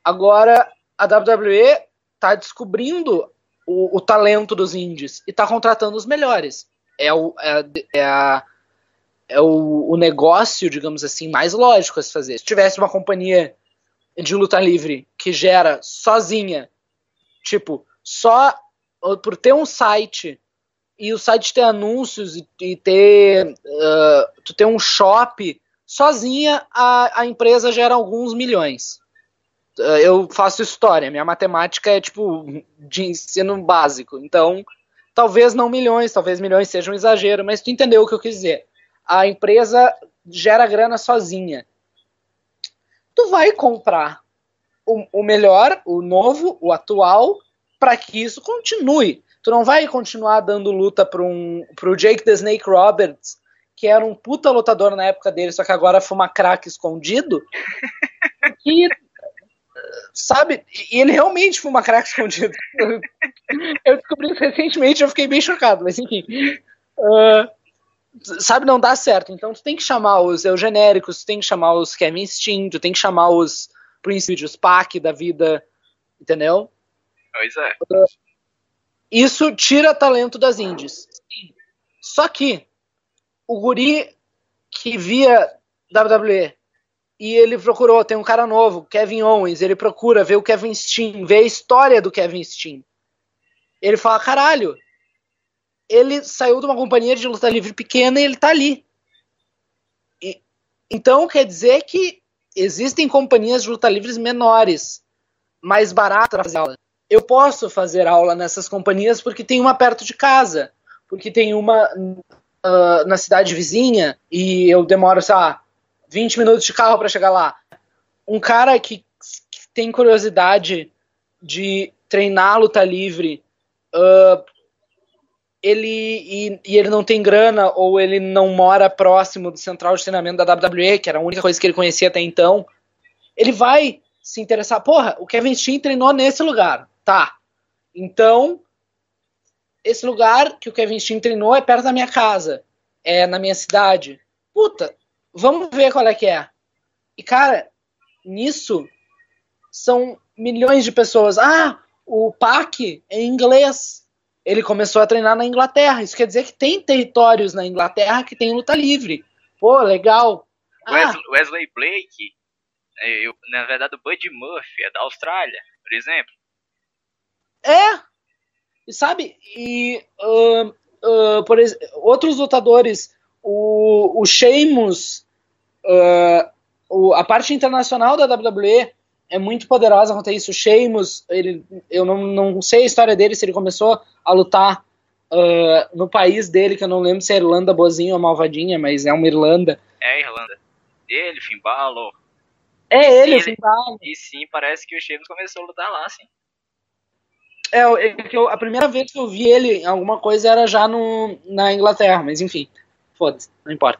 Agora, a WWE está descobrindo o talento dos indies e está contratando os melhores. É o negócio, digamos assim, mais lógico a se fazer. Se tivesse uma companhia de luta livre que gera sozinha, tipo, só por ter um site e o site ter anúncios e ter tu ter um shop, sozinha a empresa gera alguns milhões. Eu faço história, minha matemática é tipo de ensino básico, então talvez não milhões, talvez milhões seja um exagero, mas tu entendeu o que eu quis dizer. A empresa gera grana sozinha. Tu vai comprar o melhor, o novo, o atual, para que isso continue. Tu não vai continuar dando luta pro Jake the Snake Roberts, que era um puta lutador na época dele, só que agora fuma crack escondido. Que, sabe? E ele realmente fuma crack escondido. Eu descobri isso recentemente, eu fiquei bem chocado, mas enfim. Sabe, não dá certo. Então tu tem que chamar os eugenéricos, tu tem que chamar os Kevin Steen, tu tem que chamar os Prince, os Pac da vida, entendeu? Pois é. Isso tira talento das indies. Só que o guri que via WWE e ele procurou, tem um cara novo, Kevin Owens, ele procura ver o Kevin Steen, ver a história do Kevin Steen. Ele fala, caralho, ele saiu de uma companhia de luta livre pequena e ele tá ali. Então quer dizer que existem companhias de luta livres menores, mais baratas para fazer aula. Eu posso fazer aula nessas companhias porque tem uma perto de casa, porque tem uma na cidade vizinha e eu demoro, sei lá, 20 minutos de carro para chegar lá. Um cara que tem curiosidade de treinar luta livre, ele não tem grana ou ele não mora próximo do central de treinamento da WWE, que era a única coisa que ele conhecia até então, ele vai se interessar. Porra, o Kevin Steen treinou nesse lugar. Tá. Então, esse lugar que o Kevin Steen treinou é perto da minha casa. É na minha cidade. Puta, vamos ver qual é que é. E, cara, nisso são milhões de pessoas. O Pac é inglês. Ele começou a treinar na Inglaterra. Isso quer dizer que tem territórios na Inglaterra que tem luta livre. Pô, legal. Wesley Blake, na verdade o Buddy Murphy é da Austrália, por exemplo. E sabe, por exemplo, outros lutadores, o Sheamus, a parte internacional da WWE é muito poderosa quanto a isso. O Sheamus, eu não sei a história dele, se ele começou a lutar no país dele, que eu não lembro se é Irlanda boazinha ou malvadinha, mas é uma Irlanda. É a Irlanda. Ele, Finn Balor. O Finn Balor. E sim, parece que o Sheamus começou a lutar lá, sim. A primeira vez que eu vi ele em alguma coisa era já na Inglaterra, mas enfim, foda-se, não importa.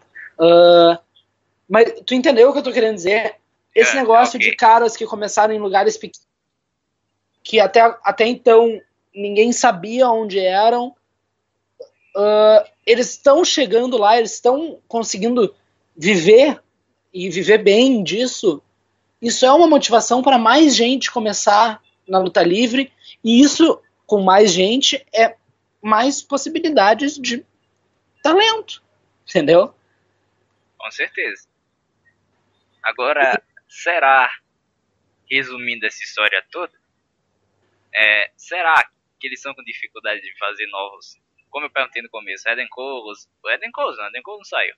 Mas tu entendeu o que eu tô querendo dizer? Esse negócio de caras que começaram em lugares pequenos, que até então ninguém sabia onde eram, eles estão chegando lá, eles estão conseguindo viver e viver bem disso. Isso é uma motivação para mais gente começar na luta livre, e isso, com mais gente, é mais possibilidades de talento, entendeu? Com certeza. Agora, será, resumindo essa história toda, será que eles estão com dificuldade de fazer novos, como eu perguntei no começo, Eden Cole não saiu.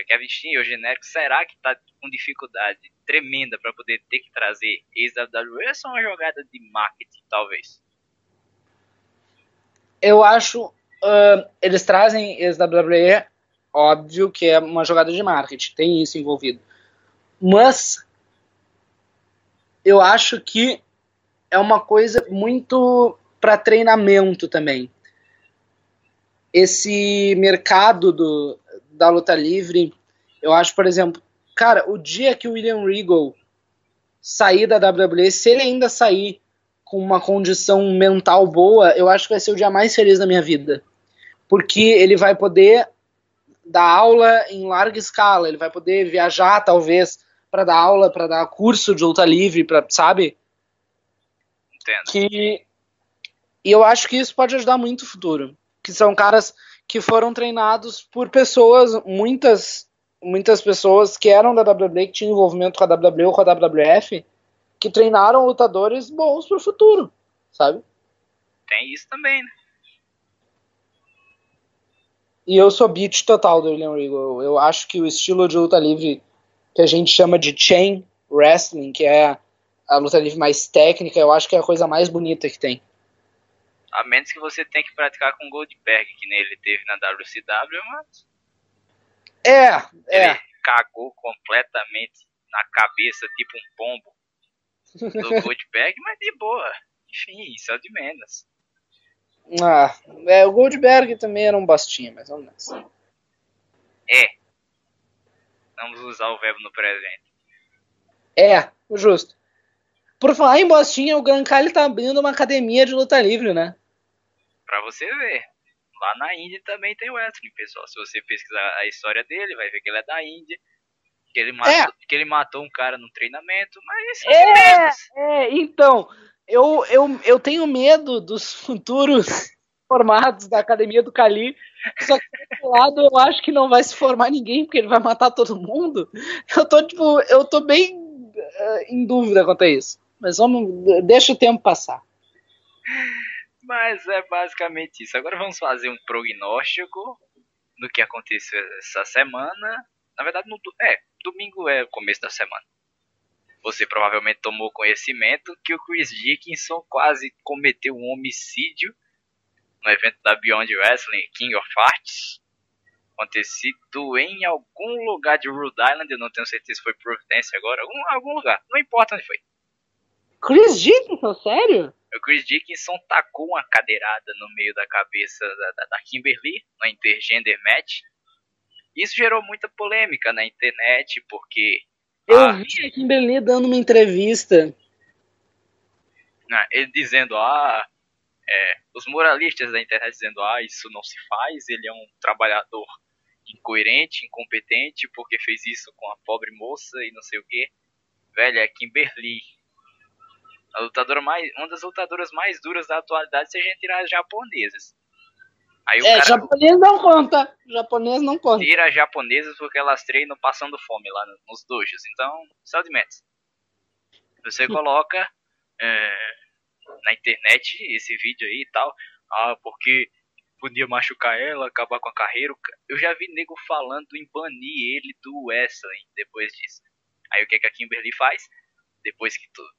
Kevin Steen, o genérico, será que tá com dificuldade tremenda para poder ter que trazer ex-WWE ou é só uma jogada de marketing, talvez? Eu acho, eles trazem ex-WWE, óbvio que é uma jogada de marketing, tem isso envolvido. Mas eu acho que é uma coisa muito para treinamento também. Esse mercado da luta livre, eu acho, por exemplo, cara, o dia que o William Regal sair da WWE, se ele ainda sair com uma condição mental boa, eu acho que vai ser o dia mais feliz da minha vida. Porque ele vai poder dar aula em larga escala, ele vai poder viajar, talvez, para dar aula, para dar curso de luta livre, sabe? Entendo. E eu acho que isso pode ajudar muito o futuro. Que são caras que foram treinados por pessoas, muitas pessoas que eram da WWE, que tinham envolvimento com a WWE ou com a WWF, que treinaram lutadores bons pro futuro, sabe? Tem isso também, né? E eu sou beat total do William Regal. Eu acho que o estilo de luta livre que a gente chama de chain wrestling, que é a luta livre mais técnica, eu acho que é a coisa mais bonita que tem. A menos que você tenha que praticar com Goldberg, que nem ele teve na WCW, mas... Ele cagou completamente na cabeça, tipo um pombo do Goldberg, mas de boa. Enfim, isso é o de menos. O Goldberg também era um bostinha, mas vamos nessa. Vamos usar o verbo no presente. Justo. Por falar em bostinha, o Gran Cali tá abrindo uma academia de luta livre, né? Pra você ver. Lá na Índia também tem wrestling, pessoal. Se você pesquisar a história dele, vai ver que ele é da Índia. Que ele matou um cara no treinamento, mas isso então, eu tenho medo dos futuros formados da Academia do Cali, só que do lado eu acho que não vai se formar ninguém, porque ele vai matar todo mundo. Eu tô bem em dúvida quanto a isso. Mas deixa o tempo passar. Mas é basicamente isso. Agora vamos fazer um prognóstico do que aconteceu essa semana. Na verdade, domingo é o começo da semana. Você provavelmente tomou conhecimento que o Chris Dickinson quase cometeu um homicídio no evento da Beyond Wrestling King of Hearts, acontecido em algum lugar de Rhode Island. Eu não tenho certeza se foi Providência agora, algum lugar, não importa onde foi. Chris Dickinson, sério? O Chris Dickinson tacou uma cadeirada no meio da cabeça da Kimberly no Intergender Match. Isso gerou muita polêmica na internet, porque... Eu vi a Kimberly dando uma entrevista. Ele dizendo, os moralistas da internet dizendo, isso não se faz, ele é um trabalhador incoerente, incompetente, porque fez isso com a pobre moça e não sei o que. Velho, é Kimberly. Uma das lutadoras mais duras da atualidade, se a gente tirar as japonesas. Aí japonês não conta. Japonês não conta. Tira as japonesas porque elas treinam passando fome lá nos dojos. Então, sal de metas. Você coloca na internet esse vídeo aí e tal. Porque podia machucar ela, acabar com a carreira. Eu já vi nego falando em banir ele do wrestling depois disso. Aí o que a Kimberly faz? Depois que tudo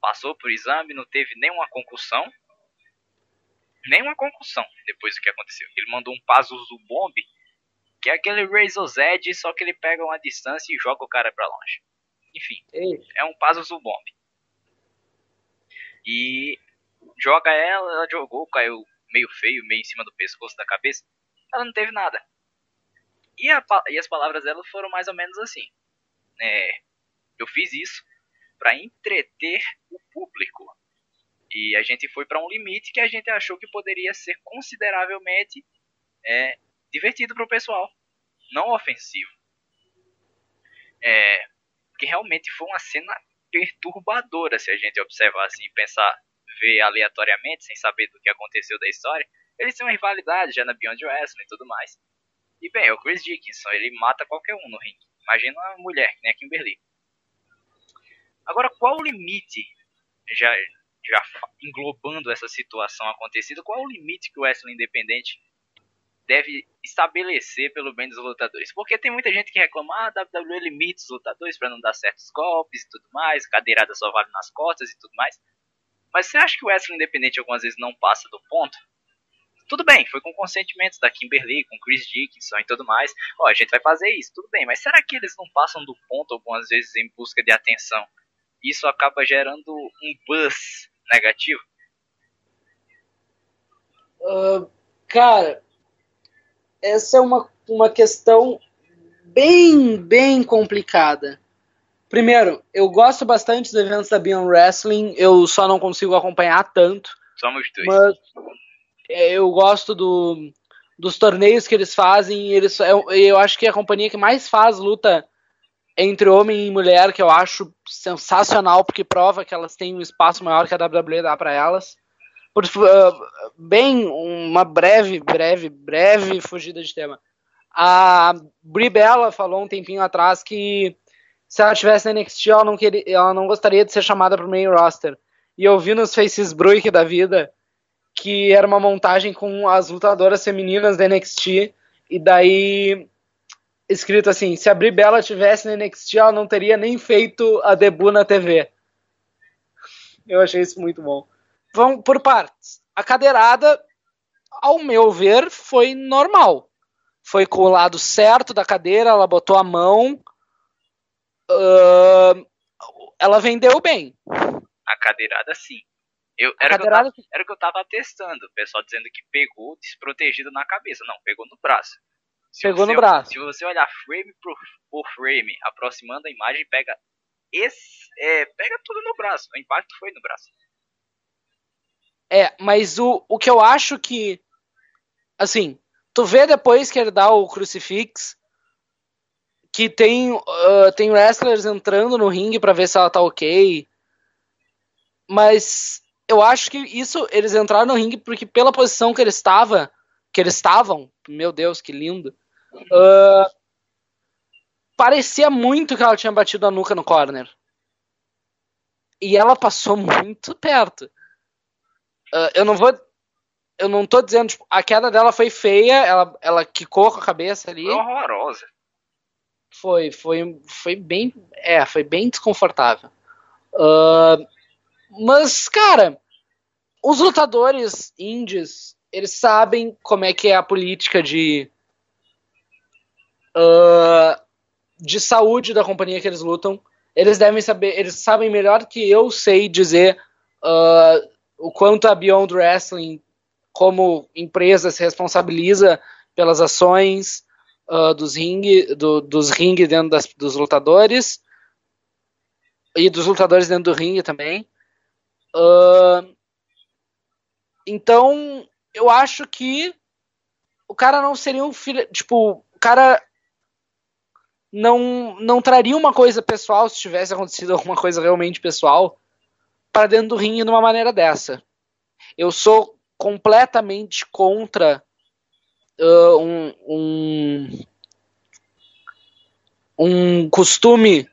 passou por exame, não teve nenhuma concussão depois do que aconteceu. Ele mandou um Pazuzu Bomb, que é aquele Razor's Edge, só que ele pega uma distância e joga o cara pra longe. Enfim, é um Pazuzu Bomb. E joga ela jogou, caiu meio feio, meio em cima do pescoço, da cabeça. Ela não teve nada. E as palavras dela foram mais ou menos assim. Eu fiz isso pra entreter o público. E a gente foi para um limite que a gente achou que poderia ser consideravelmente divertido para o pessoal, não ofensivo. Porque realmente foi uma cena perturbadora, se a gente observar assim e pensar, ver aleatoriamente, sem saber do que aconteceu da história. Eles têm uma rivalidade já na Beyond Wrestling e tudo mais. E bem, o Chris Dickinson, ele mata qualquer um no ringue. Imagina uma mulher, que nem a Kimberly. Agora, qual o limite, já englobando essa situação acontecida, qual é o limite que o wrestling independente deve estabelecer pelo bem dos lutadores. Porque tem muita gente que reclama, a WWE limita os lutadores para não dar certos golpes e tudo mais, cadeirada só vale nas costas e tudo mais. Mas você acha que o wrestling independente algumas vezes não passa do ponto? Tudo bem, foi com consentimento da Kimberly, com Chris Dickinson e tudo mais. A gente vai fazer isso, tudo bem. Mas será que eles não passam do ponto algumas vezes em busca de atenção? Isso acaba gerando um buzz negativo? Cara, essa é uma questão bem complicada. Primeiro, eu gosto bastante dos eventos da Beyond Wrestling, eu só não consigo acompanhar tanto. Somos dois. Mas eu gosto dos torneios que eles fazem. Eu acho que é a companhia que mais faz luta entre homem e mulher, que eu acho sensacional, porque prova que elas têm um espaço maior que a WWE dá para elas. Bem, uma breve fugida de tema. A Brie Bella falou um tempinho atrás que se ela tivesse na NXT, ela não gostaria de ser chamada pro main roster. E eu vi nos Facebook da vida que era uma montagem com as lutadoras femininas da NXT, e daí escrito assim, se a Brie Bella tivesse na NXT, ela não teria nem feito a debut na TV. Eu achei isso muito bom. Vamos por partes. A cadeirada, ao meu ver, foi normal. Foi com o lado certo da cadeira, ela botou a mão, ela vendeu bem. A cadeirada, sim. Era o que eu tava testando. O pessoal dizendo que pegou desprotegido na cabeça. Não, pegou no braço. Pegou no braço. Se você olhar frame por frame, aproximando a imagem, pega tudo no braço. O impacto foi no braço. Mas o que eu acho que... Assim, tu vê depois que ele dá o crucifix, que tem wrestlers entrando no ringue pra ver se ela tá ok. Mas eu acho que isso, eles entraram no ringue porque pela posição que eles estavam, meu Deus, que lindo, parecia muito que ela tinha batido a nuca no corner. E ela passou muito perto. Eu não tô dizendo, tipo, a queda dela foi feia, ela quicou com a cabeça ali. Foi horrorosa. Foi bem desconfortável. Mas, cara, os lutadores indies, eles sabem como é que é a política de saúde da companhia que eles lutam. Eles devem saber, eles sabem melhor que eu sei dizer o quanto a Beyond Wrestling, como empresa, se responsabiliza pelas ações dos ringue dentro dos lutadores e dos lutadores dentro do ringue também. Então, eu acho que o cara não seria um filho... Tipo, o cara não traria uma coisa pessoal se tivesse acontecido alguma coisa realmente pessoal para dentro do ringue de uma maneira dessa. Eu sou completamente contra um costume,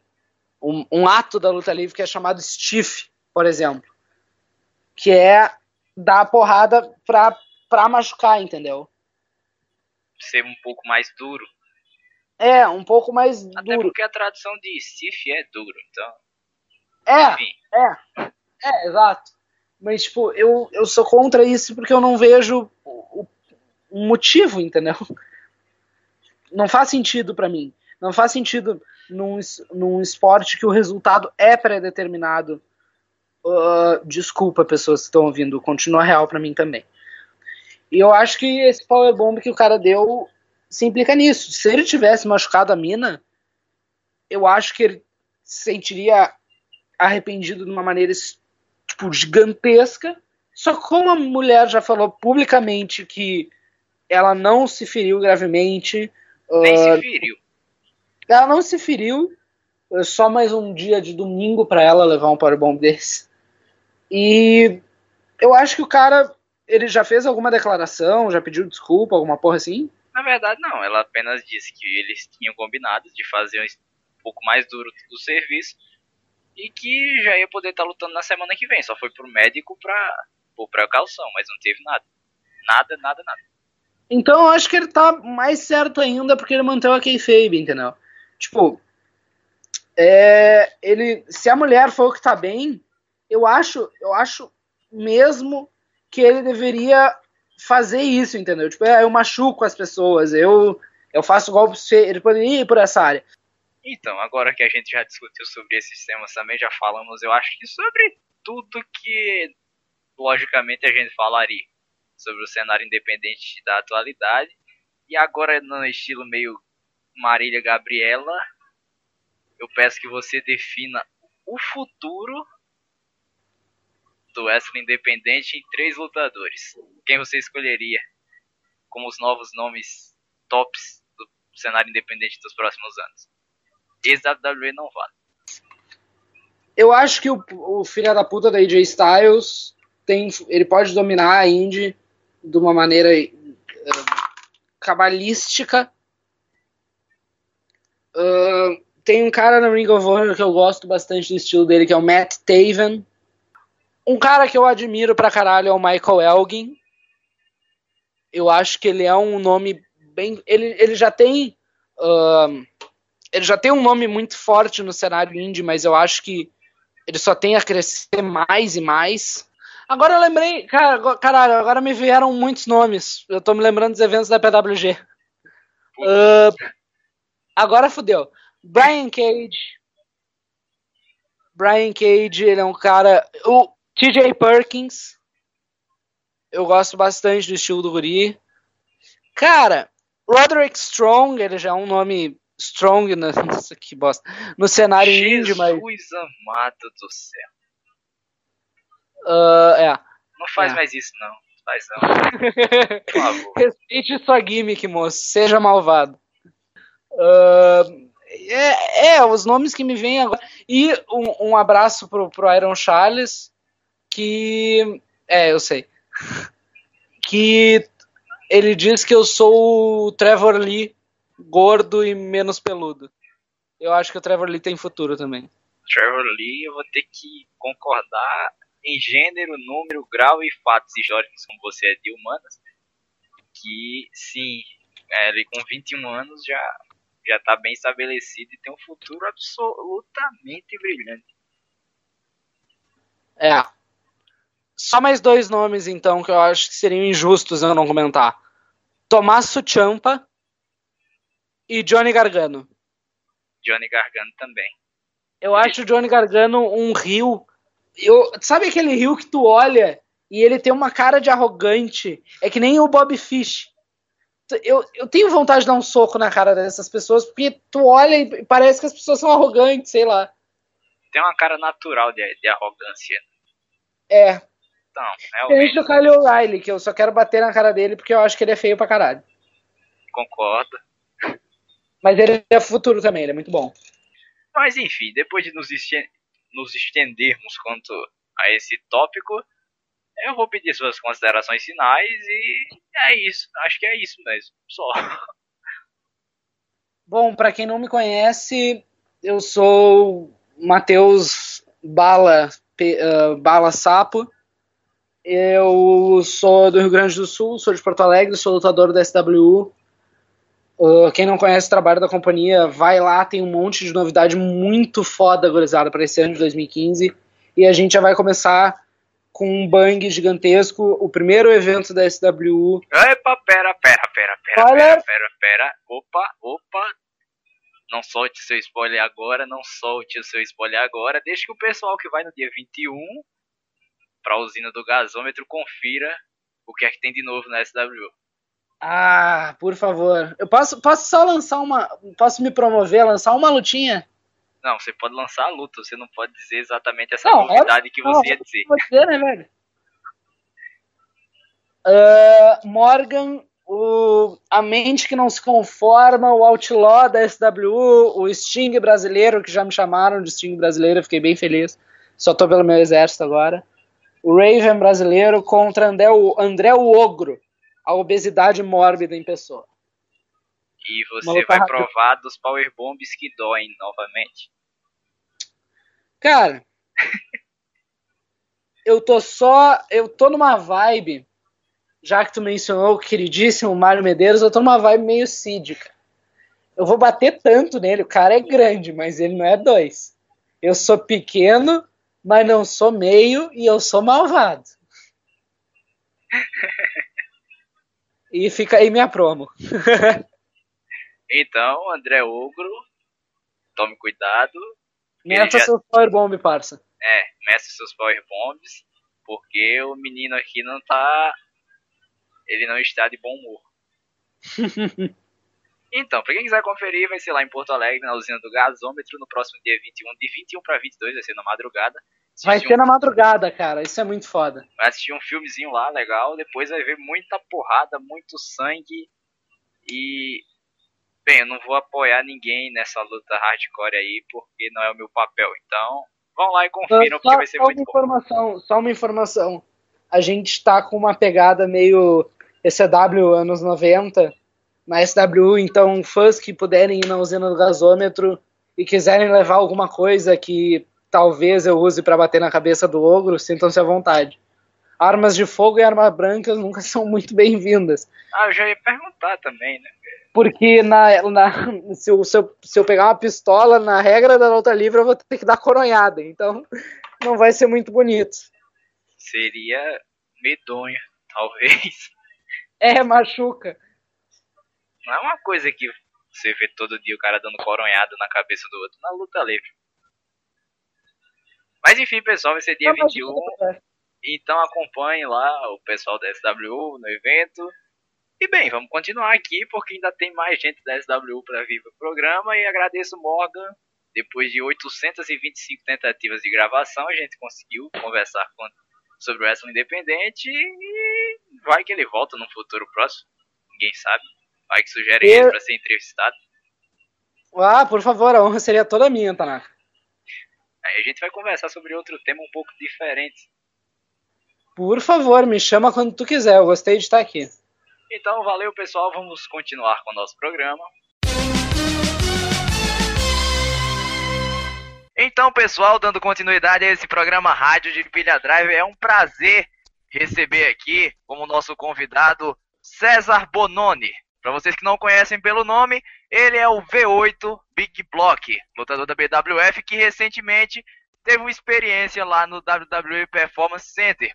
um ato da luta livre que é chamado stiff, por exemplo, que é dar a porrada pra machucar, entendeu? Ser um pouco mais duro. Um pouco mais Até duro. porque a tradução de stiff é duro, então... Exato. Mas, tipo, eu sou contra isso porque eu não vejo o motivo, entendeu? Não faz sentido pra mim. Não faz sentido num esporte que o resultado é pré-determinado. Desculpa, pessoas que estão ouvindo, continua real pra mim também. E eu acho que esse powerbomb que o cara deu se implica nisso. Se ele tivesse machucado a mina, eu acho que ele se sentiria arrependido de uma maneira tipo, gigantesca. Só que como a mulher já falou publicamente que ela não se feriu gravemente. Nem se feriu. Ela não se feriu. Só mais um dia de domingo pra ela levar um powerbomb desse. E eu acho que o cara, ele já fez alguma declaração, já pediu desculpa, alguma porra assim? Na verdade, não. Ela apenas disse que eles tinham combinado de fazer um pouco mais duro do serviço e que já ia poder estar lutando na semana que vem. Só foi pro médico por precaução, mas não teve nada. Nada. Então eu acho que ele tá mais certo ainda porque ele manteve a kayfabe, entendeu? Tipo, se a mulher for o que tá bem, eu acho mesmo que ele deveria fazer isso, entendeu? Tipo, eu machuco as pessoas, eu faço golpes feios, ele poderia ir por essa área. Então, agora que a gente já discutiu sobre esses temas também, já falamos, eu acho que sobre tudo que, logicamente, a gente falaria sobre o cenário independente da atualidade. E agora, no estilo meio Marília Gabriela, eu peço que você defina o futuro do wrestling independente em 3 lutadores. Quem você escolheria como os novos nomes tops do cenário independente dos próximos anos? Ex-WWE não vale. Eu acho que o filho da puta da AJ Styles ele pode dominar a Indy de uma maneira cabalística. Tem um cara na Ring of Honor que eu gosto bastante do estilo dele, que é o Matt Taven. Um cara que eu admiro pra caralho é o Michael Elgin. Eu acho que ele é um nome bem... Ele já tem... ele já tem um nome muito forte no cenário indie, mas eu acho que ele só tem a crescer mais e mais. Agora eu lembrei... Caralho, agora me vieram muitos nomes. Eu tô me lembrando dos eventos da PWG. Agora fodeu. Brian Cage, ele é um cara... O TJ Perkins, eu gosto bastante do estilo do guri. Cara, Roderick Strong, ele já é um nome strong, nossa, que bosta, no cenário indie, mas... Jesus amado do céu. Não faz mais isso, não. Faz não. Por favor. Respeite sua gimmick, moço. Seja malvado. Os nomes que me vêm agora. E um abraço pro Iron Charles, que... eu sei. Que ele diz que eu sou o Trevor Lee, gordo e menos peludo. Eu acho que o Trevor Lee tem futuro também. Trevor Lee, eu vou ter que concordar em gênero, número, grau e fatos históricos, como você é de humanas, que sim, ele com 21 anos já tá bem estabelecido e tem um futuro absolutamente brilhante. Só mais 2 nomes, então, que eu acho que seriam injustos eu não comentar. Tommaso Ciampa e Johnny Gargano. Johnny Gargano também. Eu acho o Johnny Gargano um heel. Sabe aquele heel que tu olha e ele tem uma cara de arrogante? É que nem o Bobby Fish. Eu tenho vontade de dar um soco na cara dessas pessoas, porque tu olha e parece que as pessoas são arrogantes, sei lá. Tem uma cara natural de arrogância. Então, realmente. Tem o Kyle O'Reilly, que eu só quero bater na cara dele porque eu acho que ele é feio pra caralho. Concordo. Mas ele é futuro também, ele é muito bom. Mas enfim, depois de nos estendermos quanto a esse tópico, eu vou pedir suas considerações finais e é isso. Acho que é isso mesmo. Só. Bom, pra quem não me conhece, eu sou Matheus Bala Sapo. Eu sou do Rio Grande do Sul, sou de Porto Alegre, sou lutador da SWU. Quem não conhece o trabalho da companhia, vai lá, tem um monte de novidade muito foda, gurizada, para esse ano de 2015. E a gente já vai começar com um bang gigantesco, o primeiro evento da SWU. Epa, pera. Opa. Não solte seu spoiler agora, Deixa que o pessoal que vai no dia 21 pra usina do gasômetro confira o que é que tem de novo na SWU. Por favor. Eu posso só lançar posso me promover, lançar uma lutinha? Não, você pode lançar a luta, você não pode dizer exatamente essa novidade que você ia dizer. Vou dizer, né, velho? Morgan, a mente que não se conforma, o Outlaw da SWU, o Sting brasileiro, que já me chamaram de Sting brasileiro, fiquei bem feliz. Só tô pelo meu exército agora. O Raven brasileiro contra André o Ogro, a obesidade mórbida em pessoa. E você vai provar dos powerbombs que doem novamente. Cara, eu tô numa vibe já que tu mencionou o queridíssimo Mário Medeiros, eu tô numa vibe meio Cid, cara. Eu vou bater tanto nele, o cara é grande, mas ele não é 2. Eu sou pequeno, mas não sou meio, e eu sou malvado. E fica aí minha promo. Então, André Ogro, tome cuidado. Meta seus Power Bomb, parça. Mestre seus Power Bombs, porque o menino aqui não tá... Ele não está de bom humor. Então, pra quem quiser conferir, vai ser lá em Porto Alegre, na usina do gasômetro, no próximo dia 21. De 21 pra 22, vai ser na madrugada. Vai ser na madrugada, cara. Isso é muito foda. Vai assistir um filmezinho lá, legal. Depois vai ver muita porrada, muito sangue. E... Bem, eu não vou apoiar ninguém nessa luta hardcore aí, porque não é o meu papel. Então, vão lá e confiram, porque vai ser muito bom. Só uma informação. A gente tá com uma pegada meio ECW anos 90 na SWU, então fãs que puderem ir na usina do gasômetro e quiserem levar alguma coisa que talvez eu use pra bater na cabeça do ogro, sintam-se à vontade. Armas de fogo e armas brancas nunca são muito bem-vindas. Eu já ia perguntar também, né? Porque se eu pegar uma pistola, na regra da luta livre, eu vou ter que dar coronhada. Então, não vai ser muito bonito. Seria medonho, talvez. Machuca. Não é uma coisa que você vê todo dia o cara dando coronhado na cabeça do outro na luta livre. Mas enfim, pessoal, vai ser dia 21. Então acompanhe lá o pessoal da SWU no evento. E bem, vamos continuar aqui porque ainda tem mais gente da SWU para vir pro programa. E agradeço o Morgan. Depois de 825 tentativas de gravação, a gente conseguiu conversar sobre o wrestling independente. E vai que ele volta no futuro próximo. Ninguém sabe. Vai que sugere ele para ser entrevistado. Por favor, a honra seria toda minha, Tanaka. Aí a gente vai conversar sobre outro tema um pouco diferente. Por favor, me chama quando tu quiser, eu gostei de estar aqui. Então, valeu pessoal, vamos continuar com o nosso programa. Então, pessoal, dando continuidade a esse programa Rádio de Pilha Drive, é um prazer receber aqui como nosso convidado César Bononi. Para vocês que não conhecem pelo nome, ele é o V8 Big Block, lutador da BWF, que recentemente teve uma experiência lá no WWE Performance Center.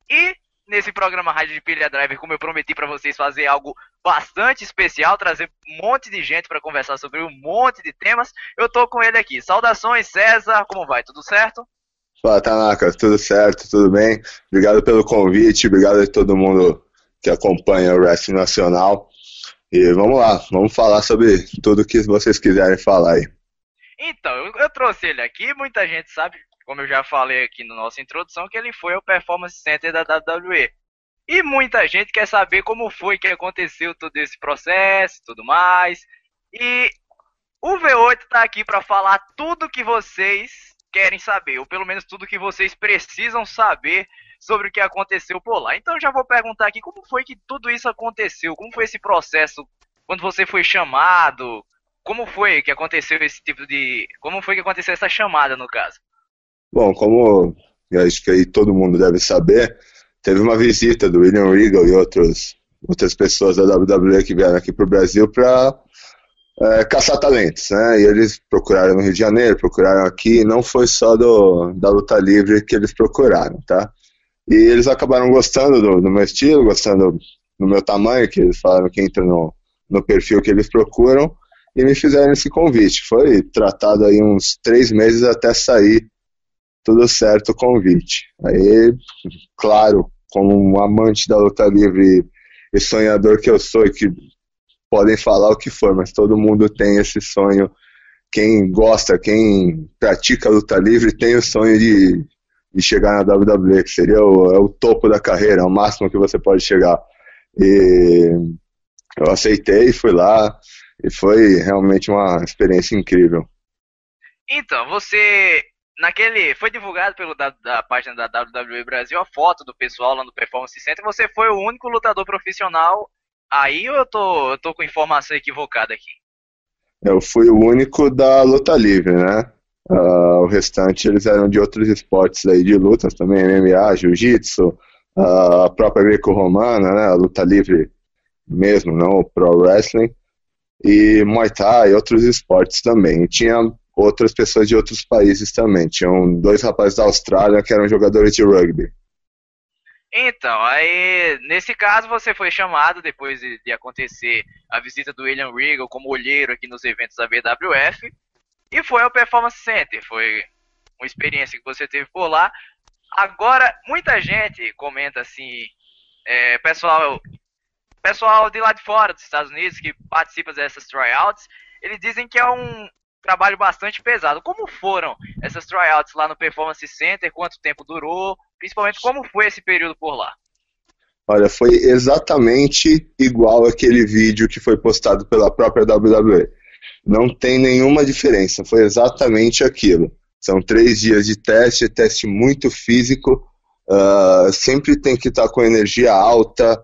E nesse programa Rádio de Pilha Driver, como eu prometi para vocês fazer algo bastante especial, trazer um monte de gente para conversar sobre um monte de temas, eu tô com ele aqui. Saudações, César, como vai? Tudo certo? Fala, Tanaka, tudo certo, tudo bem? Obrigado pelo convite, obrigado a todo mundo que acompanha o Wrestling Nacional. E vamos lá, vamos falar sobre tudo que vocês quiserem falar aí. Então, eu trouxe ele aqui, muita gente sabe, como eu já falei aqui na nossa introdução, que ele foi ao Performance Center da WWE. E muita gente quer saber como foi que aconteceu todo esse processo e tudo mais. E o V8 tá aqui para falar tudo que vocês querem saber, ou pelo menos tudo que vocês precisam saber sobre o que aconteceu por lá. Então já vou perguntar aqui como foi que tudo isso aconteceu, como foi esse processo, quando você foi chamado, como foi que aconteceu esse tipo de... Como foi que aconteceu essa chamada, no caso? Bom, como eu acho que aí todo mundo deve saber, teve uma visita do William Regal e outras pessoas da WWE que vieram aqui para o Brasil para caçar talentos, né? E eles procuraram no Rio de Janeiro, procuraram aqui, e não foi só da luta livre que eles procuraram, tá? E eles acabaram gostando do meu estilo, gostando do meu tamanho, que eles falaram que entra no perfil que eles procuram, e me fizeram esse convite. Foi tratado aí uns 3 meses até sair tudo certo o convite. Aí, claro, como um amante da luta livre e sonhador que eu sou, e que podem falar o que for, mas todo mundo tem esse sonho. Quem gosta, quem pratica luta livre tem o sonho de chegar na WWE, que seria o topo da carreira, o máximo que você pode chegar. E eu aceitei, fui lá, e foi realmente uma experiência incrível. Então, você... Foi divulgado da página da WWE Brasil a foto do pessoal lá no Performance Center. Você foi o único lutador profissional aí, ou eu tô com informação equivocada aqui? Eu fui o único da luta livre, né? O restante eles eram de outros esportes aí de lutas também, MMA, jiu-jitsu, a própria greco-romana, né, a luta livre mesmo, não o pro wrestling, e Muay Thai e outros esportes também. E tinha outras pessoas de outros países também. Tinham 2 rapazes da Austrália que eram jogadores de rugby. Então, aí, nesse caso, você foi chamado depois de acontecer a visita do William Regal como olheiro aqui nos eventos da BWF e foi ao Performance Center. Foi uma experiência que você teve por lá. Agora, muita gente comenta assim, pessoal de lá de fora dos Estados Unidos que participa dessas tryouts, eles dizem que é um trabalho bastante pesado. Como foram essas tryouts lá no Performance Center? Quanto tempo durou? Principalmente como foi esse período por lá? Olha, foi exatamente igual aquele vídeo que foi postado pela própria WWE. Não tem nenhuma diferença, foi exatamente aquilo. São 3 dias de teste muito físico, sempre tem que estar com energia alta,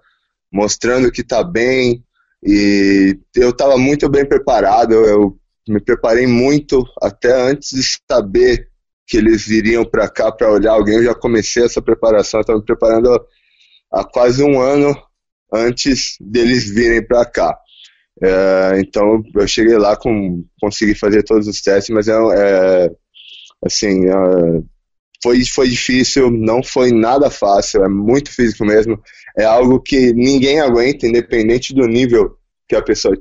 mostrando que está bem, e eu estava muito bem preparado, eu me preparei muito, até antes de saber que eles viriam para cá para olhar alguém, eu já comecei essa preparação, eu estava me preparando há quase um ano antes deles virem para cá. Então eu cheguei lá, consegui fazer todos os testes, mas assim, foi difícil, não foi nada fácil, é muito físico mesmo, é algo que ninguém aguenta, independente do nível que a pessoa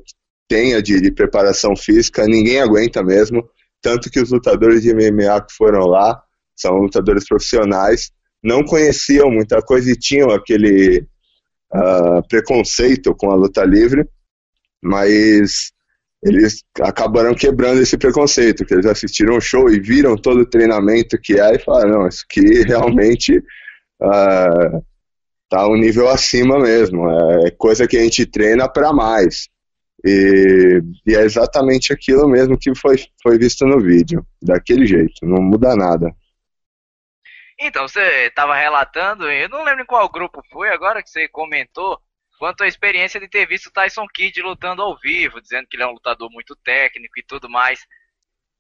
tenha de preparação física, ninguém aguenta mesmo, tanto que os lutadores de MMA que foram lá, são lutadores profissionais, não conheciam muita coisa e tinham aquele preconceito com a luta livre, mas eles acabaram quebrando esse preconceito, que eles assistiram o show e viram todo o treinamento que é e falaram, não, isso aqui realmente tá um nível acima mesmo, é coisa que a gente treina para mais. E é exatamente aquilo mesmo que foi visto no vídeo, daquele jeito, não muda nada. Então, você estava relatando, eu não lembro em qual grupo foi, agora que você comentou, quanto à experiência de ter visto o Tyson Kidd lutando ao vivo, dizendo que ele é um lutador muito técnico e tudo mais.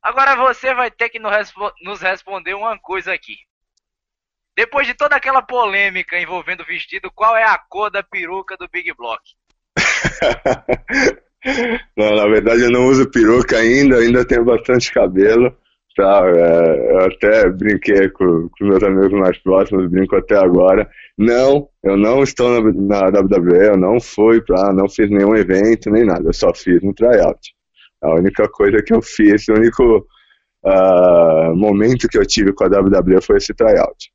Agora você vai ter que nos responder uma coisa aqui. Depois de toda aquela polêmica envolvendo o vestido, qual é a cor da peruca do Big Block? Não, na verdade eu não uso peruca ainda tenho bastante cabelo. Tá, eu até brinquei com meus amigos mais próximos, brinco até agora. Não, eu não estou na WWE, eu não fui não fiz nenhum evento, nem nada, eu só fiz um tryout. A única coisa que eu fiz, o único momento que eu tive com a WWE foi esse tryout.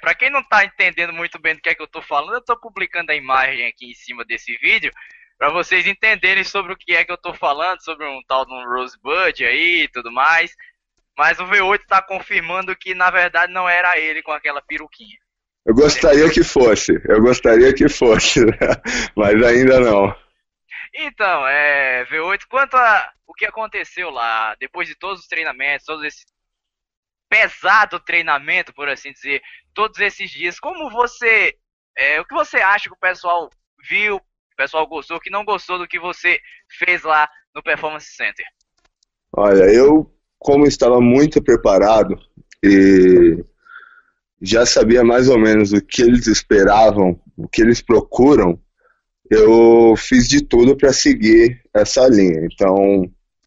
Pra quem não tá entendendo muito bem do que é que eu tô falando, eu tô publicando a imagem aqui em cima desse vídeo, pra vocês entenderem sobre o que é que eu tô falando, sobre um tal de um Rosebud aí e tudo mais. Mas o V8 tá confirmando que na verdade não era ele com aquela peruquinha. Eu gostaria que fosse, mas ainda não. Então, V8, quanto a o que aconteceu lá, depois de todos os treinamentos, todo esse pesado treinamento, por assim dizer, todos esses dias, como você, o que você acha que o pessoal viu, o pessoal gostou, o que não gostou do que você fez lá no Performance Center? Olha, eu, como estava muito preparado e já sabia mais ou menos o que eles esperavam, o que eles procuram, eu fiz de tudo para seguir essa linha. Então,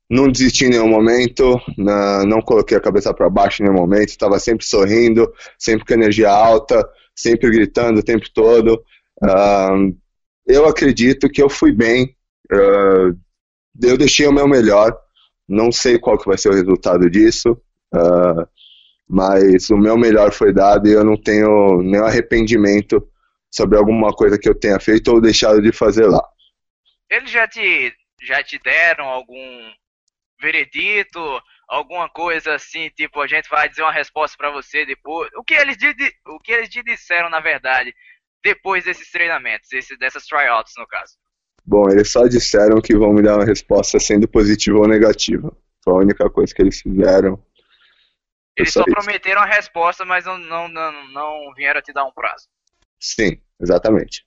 não desisti em nenhum momento, não coloquei a cabeça para baixo em nenhum momento, estava sempre sorrindo, sempre com energia alta, sempre gritando o tempo todo. Eu acredito que eu fui bem, eu deixei o meu melhor. Não sei qual que vai ser o resultado disso, mas o meu melhor foi dado e eu não tenho nenhum arrependimento sobre alguma coisa que eu tenha feito ou deixado de fazer lá. Eles já te deram algum veredito, alguma coisa assim, tipo, a gente vai dizer uma resposta pra você depois? O que eles te disseram, na verdade, depois desses treinamentos, dessas tryouts, no caso? Bom, eles só disseram que vão me dar uma resposta sendo positiva ou negativa. Foi a única coisa que eles fizeram. Eles só prometeram a resposta, mas não vieram te dar um prazo. Sim, exatamente.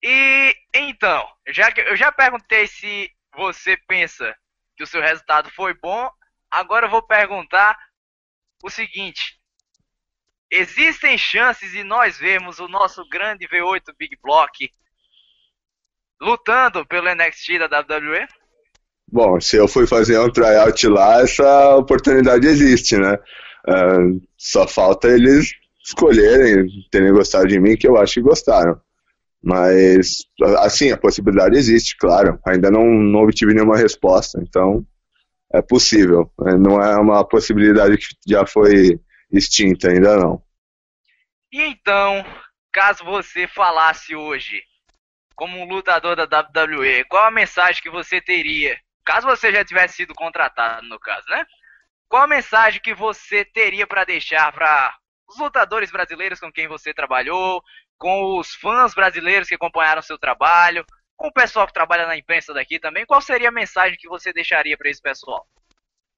E então, eu já perguntei se você pensa que o seu resultado foi bom, agora eu vou perguntar o seguinte. existem chances de nós vermos o nosso grande V8 Big Block lutando pelo NXT da WWE? Bom, se eu fui fazer um tryout lá, essa oportunidade existe, né? Só falta eles escolherem, terem gostado de mim, que eu acho que gostaram. Mas, assim, a possibilidade existe, claro. Ainda não obtive nenhuma resposta, então é possível. Não é uma possibilidade que já foi extinta, ainda não. E então, caso você falasse hoje como um lutador da WWE, qual a mensagem que você teria? Caso você já tivesse sido contratado, no caso, né? Qual a mensagem que você teria para deixar para os lutadores brasileiros com quem você trabalhou, com os fãs brasileiros que acompanharam seu trabalho, com o pessoal que trabalha na imprensa daqui também? Qual seria a mensagem que você deixaria para esse pessoal?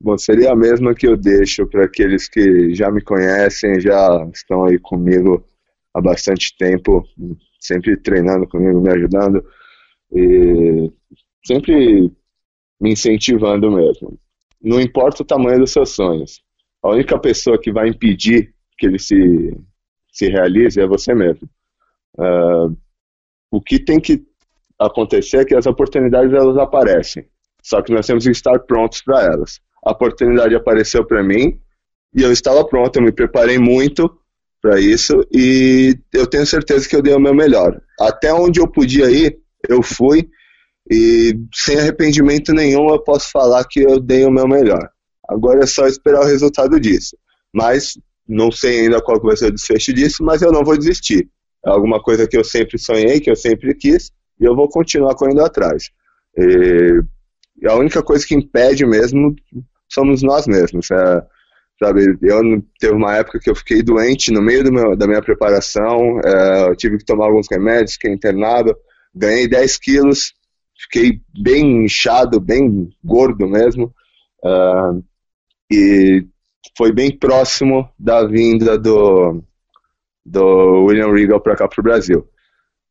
Bom, seria a mesma que eu deixo para aqueles que já me conhecem, já estão aí comigo há bastante tempo, sempre treinando comigo, me ajudando e sempre me incentivando mesmo. Não importa o tamanho dos seus sonhos. A única pessoa que vai impedir que ele se realize é você mesmo. O que tem que acontecer é que as oportunidades elas aparecem. Só que nós temos que estar prontos para elas. A oportunidade apareceu para mim e eu estava pronto, eu me preparei muito para isso e eu tenho certeza que eu dei o meu melhor. Até onde eu podia ir, eu fui e sem arrependimento nenhum eu posso falar que eu dei o meu melhor. Agora é só esperar o resultado disso. Mas não sei ainda qual vai ser o desfecho disso, mas eu não vou desistir. É alguma coisa que eu sempre sonhei, que eu sempre quis e eu vou continuar correndo atrás. E a única coisa que impede mesmo somos nós mesmos. Sabe, teve uma época que eu fiquei doente no meio da minha preparação, eu tive que tomar alguns remédios, fiquei internado, ganhei 10 quilos, fiquei bem inchado, bem gordo mesmo, e foi bem próximo da vinda do William Regal para cá para o Brasil.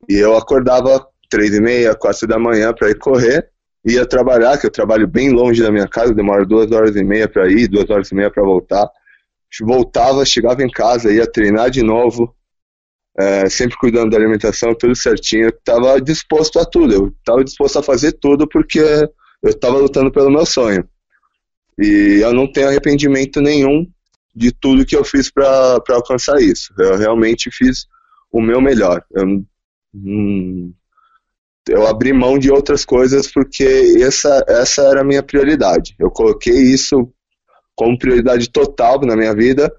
E eu acordava 3h30, 4 da manhã para ir correr, ia trabalhar, que eu trabalho bem longe da minha casa, demora 2h30 para ir, 2h30 para voltar. Voltava, chegava em casa, ia treinar de novo, sempre cuidando da alimentação, tudo certinho. Eu estava disposto a tudo, eu estava disposto a fazer tudo porque eu estava lutando pelo meu sonho. E eu não tenho arrependimento nenhum de tudo que eu fiz para alcançar isso. Eu realmente fiz o meu melhor. Eu abri mão de outras coisas porque essa era a minha prioridade. Eu coloquei isso como prioridade total na minha vida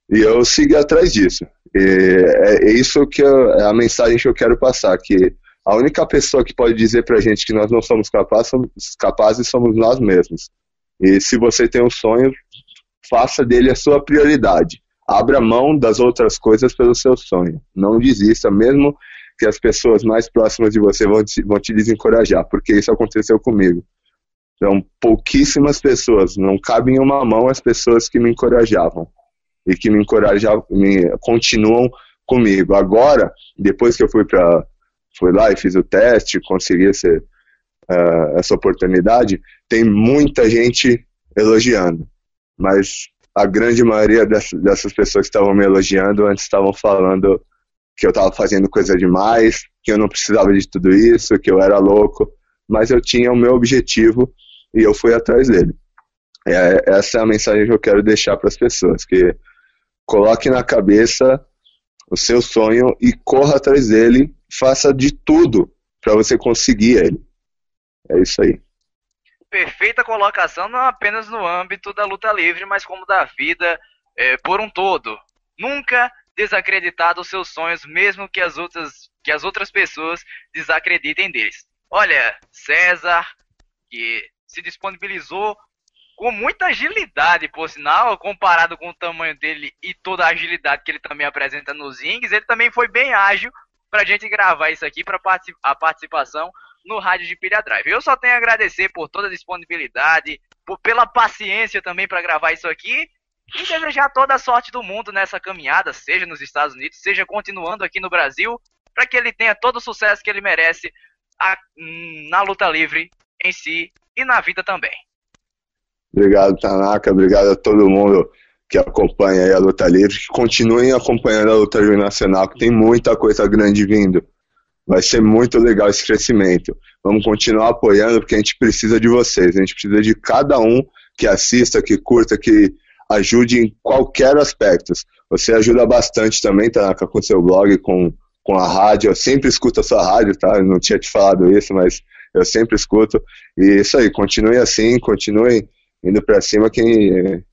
e eu segui atrás disso. E é isso que é a mensagem que eu quero passar, que a única pessoa que pode dizer pra gente que nós não somos capazes somos nós mesmos. E se você tem um sonho, faça dele a sua prioridade. Abra mão das outras coisas pelo seu sonho. Não desista, mesmo que as pessoas mais próximas de você vão te desencorajar, porque isso aconteceu comigo. Então, pouquíssimas pessoas, não cabem em uma mão as pessoas que me encorajavam e que me continuam comigo. Agora, depois que eu fui lá e fiz o teste, consegui essa oportunidade, tem muita gente elogiando, mas a grande maioria dessas pessoas que estavam me elogiando antes estavam falando que eu estava fazendo coisa demais, que eu não precisava de tudo isso, que eu era louco, mas eu tinha o meu objetivo e eu fui atrás dele. Essa é a mensagem que eu quero deixar para as pessoas, que coloque na cabeça o seu sonho e corra atrás dele, faça de tudo para você conseguir ele. É isso aí. Perfeita colocação, não apenas no âmbito da luta livre, mas como da vida por um todo. Nunca desacreditar dos seus sonhos, mesmo que as outras pessoas desacreditem deles. Olha, César, que se disponibilizou com muita agilidade, por sinal, comparado com o tamanho dele e toda a agilidade que ele também apresenta nos rings, ele também foi bem ágil pra gente gravar isso aqui, para a participação no Rádio de Pilha Drive. Eu só tenho a agradecer por toda a disponibilidade, pela paciência também para gravar isso aqui, e desejar toda a sorte do mundo nessa caminhada, seja nos Estados Unidos, seja continuando aqui no Brasil, para que ele tenha todo o sucesso que ele merece na luta livre em si e na vida também. Obrigado, Tanaka, obrigado a todo mundo que acompanham aí a luta livre, que continuem acompanhando a luta livre nacional, que tem muita coisa grande vindo. Vai ser muito legal esse crescimento. Vamos continuar apoiando, porque a gente precisa de vocês. A gente precisa de cada um que assista, que curta, que ajude em qualquer aspecto. Você ajuda bastante também, Tanaka, com o seu blog, com a rádio. Eu sempre escuto a sua rádio, tá? Eu não tinha te falado isso, mas eu sempre escuto. E isso aí, continue assim, continue indo pra cima, que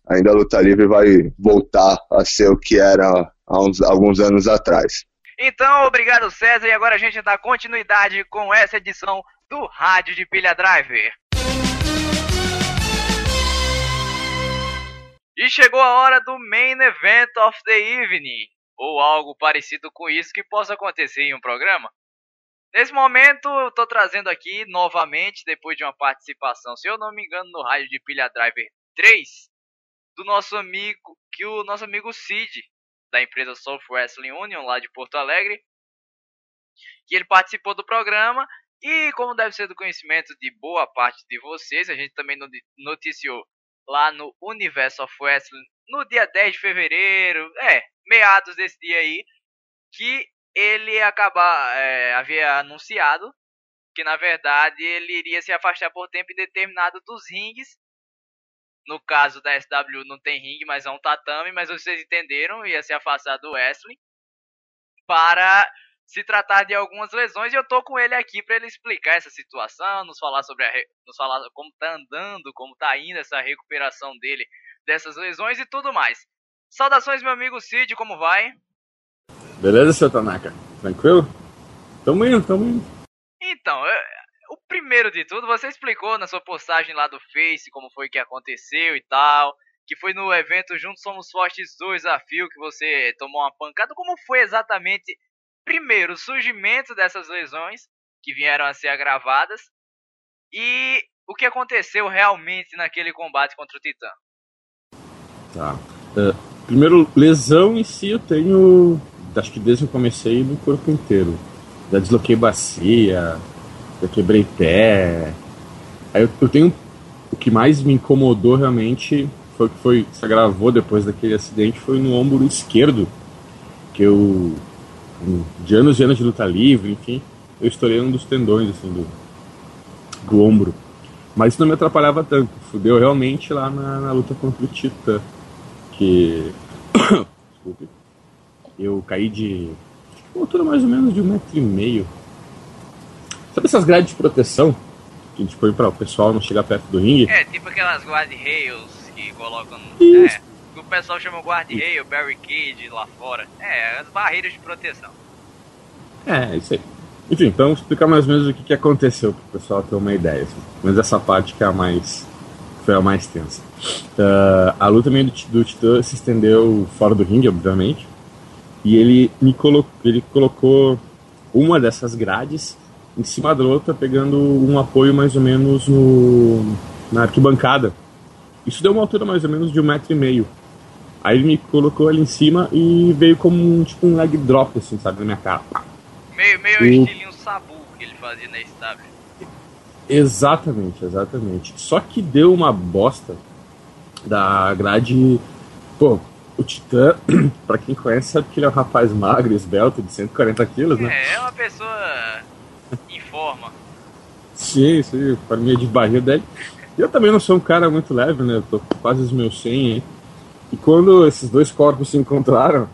ainda a luta livre vai voltar a ser o que era há alguns anos atrás. Então, obrigado, César, e agora a gente dá continuidade com essa edição do Rádio de Pilha Driver. E chegou a hora do Main Event of the Evening, ou algo parecido com isso que possa acontecer em um programa. Nesse momento, eu tô trazendo aqui novamente, depois de uma participação, se eu não me engano, no Rádio de Pilha Driver 3, do nosso amigo Cid, da empresa South Wrestling Union, lá de Porto Alegre, que ele participou do programa, e como deve ser do conhecimento de boa parte de vocês, a gente também noticiou lá no Universo of Wrestling, no dia 10 de fevereiro, meados desse dia aí, que ele havia anunciado que na verdade ele iria se afastar por tempo indeterminado dos rings. No caso da SW não tem ringue, mas é um tatame, mas vocês entenderam, ia se afastar do wrestling para se tratar de algumas lesões, e eu tô com ele aqui para ele explicar essa situação, nos falar como tá andando, como tá indo essa recuperação dele dessas lesões e tudo mais. Saudações, meu amigo Cid, como vai? Beleza, seu Tanaka? Tranquilo? Tamo indo. Então, o primeiro de tudo, você explicou na sua postagem lá do Face como foi que aconteceu e tal, que foi no evento Juntos Somos Fortes 2 Desafio que você tomou uma pancada. Como foi exatamente, primeiro, o surgimento dessas lesões que vieram a ser agravadas e o que aconteceu realmente naquele combate contra o Titã? Tá. Primeiro, lesão em si eu tenho, acho que desde que eu comecei, no corpo inteiro. Já desloquei bacia, já quebrei pé. Aí eu tenho, o que mais me incomodou realmente se agravou depois daquele acidente, foi no ombro esquerdo, que eu, de anos e anos de luta livre, enfim, eu estourei um dos tendões assim, do ombro. Mas isso não me atrapalhava tanto, fudeu realmente lá na luta contra o Titã, que desculpe, eu caí de uma altura mais ou menos de 1,5 m. Sabe essas grades de proteção que a gente põe para o pessoal não chegar perto do ringue? Tipo aquelas guard-rails que colocam... o pessoal chama guard-rail, barricade lá fora. As barreiras de proteção. Isso aí. Enfim, então vou explicar mais ou menos o que aconteceu para o pessoal ter uma ideia. Assim. Mas essa parte que foi a mais tensa. A luta meio do Titã se estendeu fora do ringue, obviamente. E ele colocou uma dessas grades em cima da outra, pegando um apoio mais ou menos na arquibancada. Isso deu uma altura mais ou menos de 1,5 m. Aí ele me colocou ali em cima e veio como um leg drop, assim, sabe, na minha cara. Meio estilinho Sabu que ele fazia na SW. Exatamente. Só que deu uma bosta da grade. Pô, o Titã, pra quem conhece, sabe que ele é um rapaz magro, esbelto, de 140 quilos, né? É uma pessoa em forma. Sim, para mim é de barriga dele. Eu também não sou um cara muito leve, né? Eu tô quase os meus 100 aí. E quando esses dois corpos se encontraram,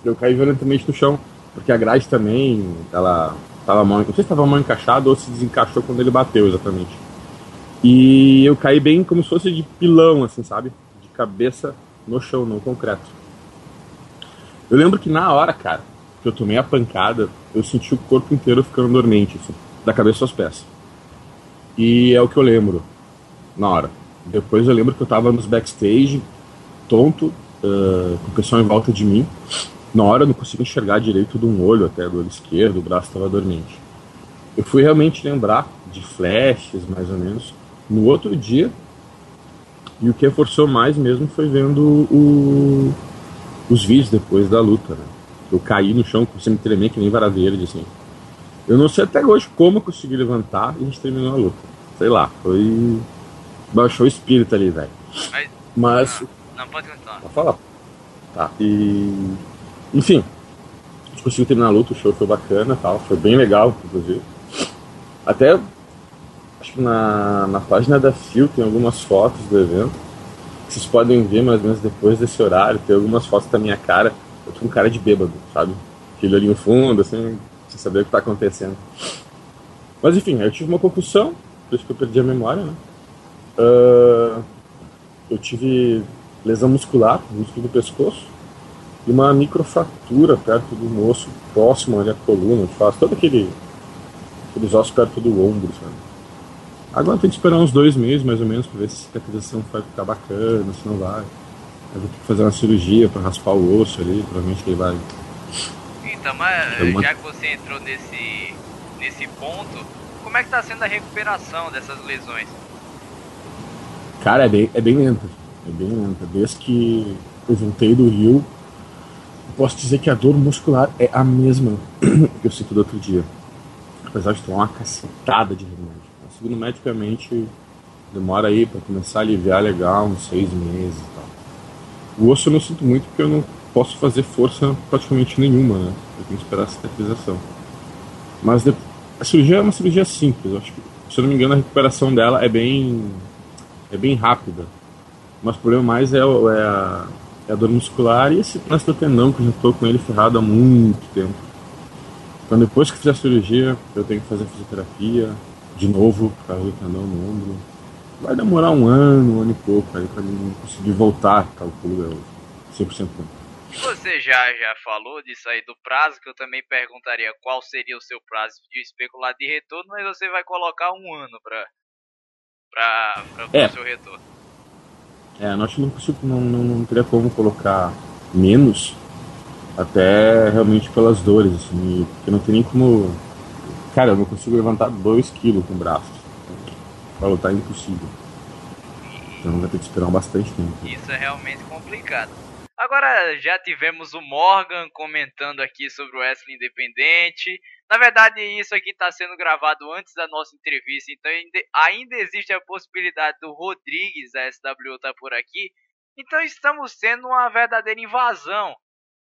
eu caí violentamente no chão, porque a grade também, ela tava mal, não sei se estava mal encaixada ou se desencaixou quando ele bateu exatamente. E eu caí bem como se fosse de pilão, assim, sabe? De cabeça no chão, no concreto. Eu lembro que na hora, cara, que eu tomei a pancada, eu senti o corpo inteiro ficando dormente, assim, da cabeça aos pés. E é o que eu lembro na hora. Depois eu lembro que eu tava nos backstage, tonto, com o pessoal em volta de mim. Na hora eu não conseguia enxergar direito de um olho, até do olho esquerdo, o braço estava dormente. Eu fui realmente lembrar de flashes, mais ou menos, no outro dia. E o que reforçou mais mesmo foi vendo os vídeos depois da luta, né? Eu caí no chão, comecei a me tremer que nem vara verde, assim. Eu não sei até hoje como eu consegui levantar e a gente terminou a luta. Sei lá, baixou o espírito ali, velho. Mas... Não, pode continuar. Pode falar. Tá. E. Enfim, a gente conseguiu terminar a luta, o show foi bacana, tal, foi bem legal, inclusive. Até, acho que na página da FIL tem algumas fotos do evento. Vocês podem ver mais ou menos depois desse horário, tem algumas fotos da minha cara. Eu tô com cara de bêbado, sabe? Aquele ali no fundo, assim, sem saber o que tá acontecendo. Mas enfim, eu tive uma concussão, por isso que eu perdi a memória, né? Eu tive lesão muscular, músculo do pescoço, e uma microfratura perto do osso próximo ali à coluna, onde faz todo aqueles ossos perto do ombro, sabe? Agora tem que esperar uns 2 meses, mais ou menos, pra ver se a cicatrização vai ficar bacana, se não vai. Eu vou ter que fazer uma cirurgia pra raspar o osso ali, provavelmente ele vai... Então, mas já que você entrou nesse ponto, como é que tá sendo a recuperação dessas lesões? Cara, é bem lenta. É bem lenta. Desde que eu voltei do Rio, eu posso dizer que a dor muscular é a mesma que eu sinto do outro dia. Apesar de tomar uma cacetada de remédio. Segundo medicamente, demora aí pra começar a aliviar legal, uns 6 meses e tal. O osso eu não sinto muito porque eu não posso fazer força praticamente nenhuma, né? Eu tenho que esperar a cicatrização. Mas a cirurgia é uma cirurgia simples. Eu acho que, se eu não me engano, a recuperação dela é bem rápida. Mas o problema mais é a dor muscular e esse lance do tendão, que eu já estou com ele ferrado há muito tempo. Então depois que fizer a cirurgia, eu tenho que fazer fisioterapia de novo, por causa do tendão no ombro. Vai demorar um ano e pouco aí pra mim conseguir voltar, calculo, 100% bom. E você já falou disso aí do prazo, que eu também perguntaria qual seria o seu prazo de especular de retorno, mas você vai colocar um ano para o seu retorno. Nós não teria como colocar menos, até realmente pelas dores, assim, porque não tem nem como... Cara, eu não consigo levantar 2 quilos com o braço. Pra lutar é impossível. Então vai ter que esperar bastante tempo. Isso é realmente complicado. Agora já tivemos o Morgan comentando aqui sobre o wrestling independente. Na verdade, isso aqui está sendo gravado antes da nossa entrevista, então ainda existe a possibilidade do Rodrigues da SWO estar por aqui. Então estamos tendo uma verdadeira invasão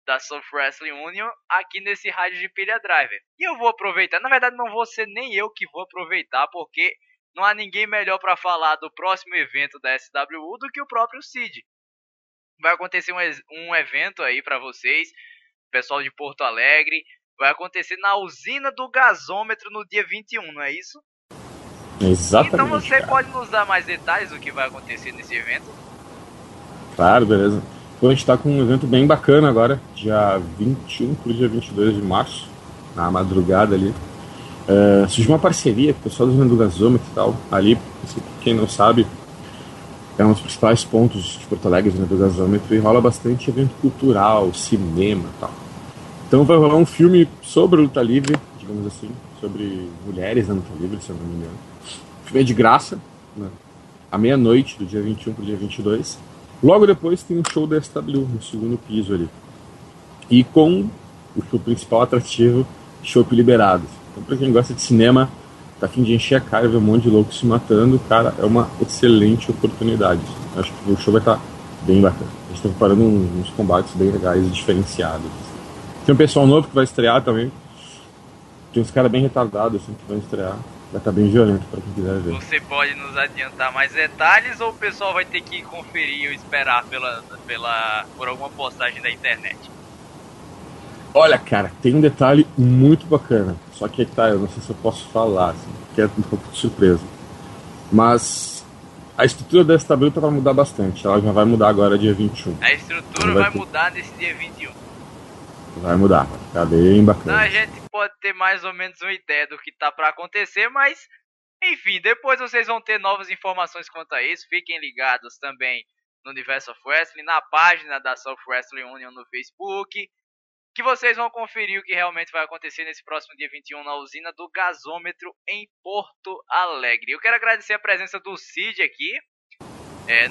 da South Wrestling Union aqui nesse rádio de Pilha Driver. E eu vou aproveitar, na verdade não vou ser nem eu que vou aproveitar, porque não há ninguém melhor para falar do próximo evento da SWU do que o próprio Cid. Vai acontecer um evento aí para vocês, pessoal de Porto Alegre. Vai acontecer na usina do gasômetro no dia 21, não é isso? Exatamente. Então você pode nos dar mais detalhes do que vai acontecer nesse evento? Claro, beleza. Então a gente tá com um evento bem bacana agora, dia 21 pro dia 22 de março, na madrugada ali. Surgiu uma parceria com o pessoal do usina do gasômetro e tal. Ali, quem não sabe, é um dos principais pontos de Porto Alegre, né, do gasômetro, e rola bastante evento cultural, cinema e tal. Então vai rolar um filme sobre luta livre, digamos assim, sobre mulheres na luta livre, se eu não me engano. O filme é de graça, né, à meia-noite, do dia 21 pro dia 22. Logo depois tem um show da SW, no segundo piso ali. E com o show principal atrativo, Chopp Liberados. Então pra quem gosta de cinema, tá a fim de encher a cara e ver um monte de louco se matando, cara, é uma excelente oportunidade. Acho que o show vai estar bem bacana. A gente tá preparando uns combates bem legais e diferenciados. Tem um pessoal novo que vai estrear também. Tem uns caras bem retardados assim, que vão estrear. Vai estar bem violento pra quem quiser ver. Você pode nos adiantar mais detalhes ou o pessoal vai ter que conferir ou esperar por alguma postagem da internet? Olha, cara, tem um detalhe muito bacana. Só que tá, eu não sei se eu posso falar, assim, porque é um pouco de surpresa. Mas a estrutura da SW vai mudar bastante. Ela já vai mudar agora dia 21. A estrutura vai mudar nesse dia 21. Vai mudar, vai ficar bem bacana. Então a gente pode ter mais ou menos uma ideia do que tá pra acontecer, mas enfim, depois vocês vão ter novas informações quanto a isso. Fiquem ligados também no Universo of Wrestling, na página da South Wrestling Union no Facebook, que vocês vão conferir o que realmente vai acontecer nesse próximo dia 21 na usina do gasômetro em Porto Alegre. Eu quero agradecer a presença do Cid aqui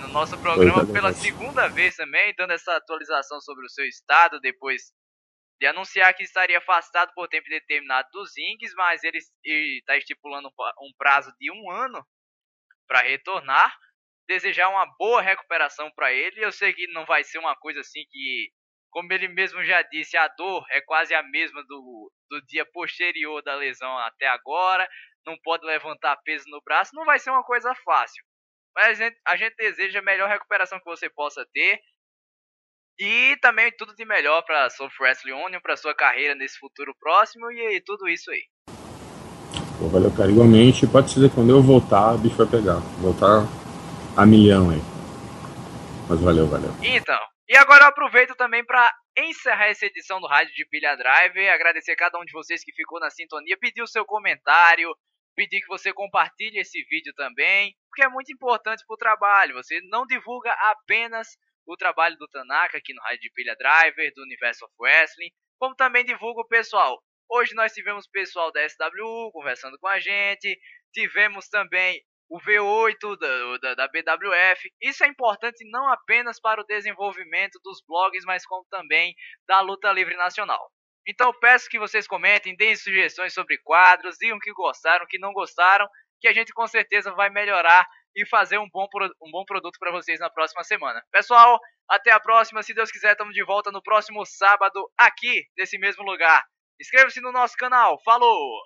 no nosso programa pela segunda vez também, dando essa atualização sobre o seu estado, depois de anunciar que estaria afastado por tempo determinado dos rings, mas ele está estipulando um prazo de 1 ano para retornar. desejar uma boa recuperação para ele. Eu sei que não vai ser uma coisa assim que, como ele mesmo já disse, a dor é quase a mesma do dia posterior da lesão até agora. Não pode levantar peso no braço, não vai ser uma coisa fácil. Mas a gente deseja a melhor recuperação que você possa ter. E também tudo de melhor para a Soul Wrestling Union, para sua carreira nesse futuro próximo e tudo isso aí. Pô, valeu, cara. Igualmente, pode ser que quando eu voltar, o bicho vai pegar. Voltar a milhão aí. Mas valeu. Então, e agora eu aproveito também para encerrar essa edição do Rádio de Pilha Drive, agradecer a cada um de vocês que ficou na sintonia, pedir o seu comentário, pedir que você compartilhe esse vídeo também, porque é muito importante para o trabalho. Você não divulga apenas o trabalho do Tanaka aqui no Rádio de Pilha Driver, do Universo of Wrestling, como também divulga o pessoal. Hoje nós tivemos o pessoal da SWU conversando com a gente, tivemos também o V8 da BWF. Isso é importante não apenas para o desenvolvimento dos blogs, mas como também da luta livre nacional. Então peço que vocês comentem, deem sugestões sobre quadros, digam o que gostaram, o que não gostaram, que a gente com certeza vai melhorar e fazer um bom produto para vocês na próxima semana. Pessoal, até a próxima. Se Deus quiser, estamos de volta no próximo sábado aqui, nesse mesmo lugar. Inscreva-se no nosso canal. Falou!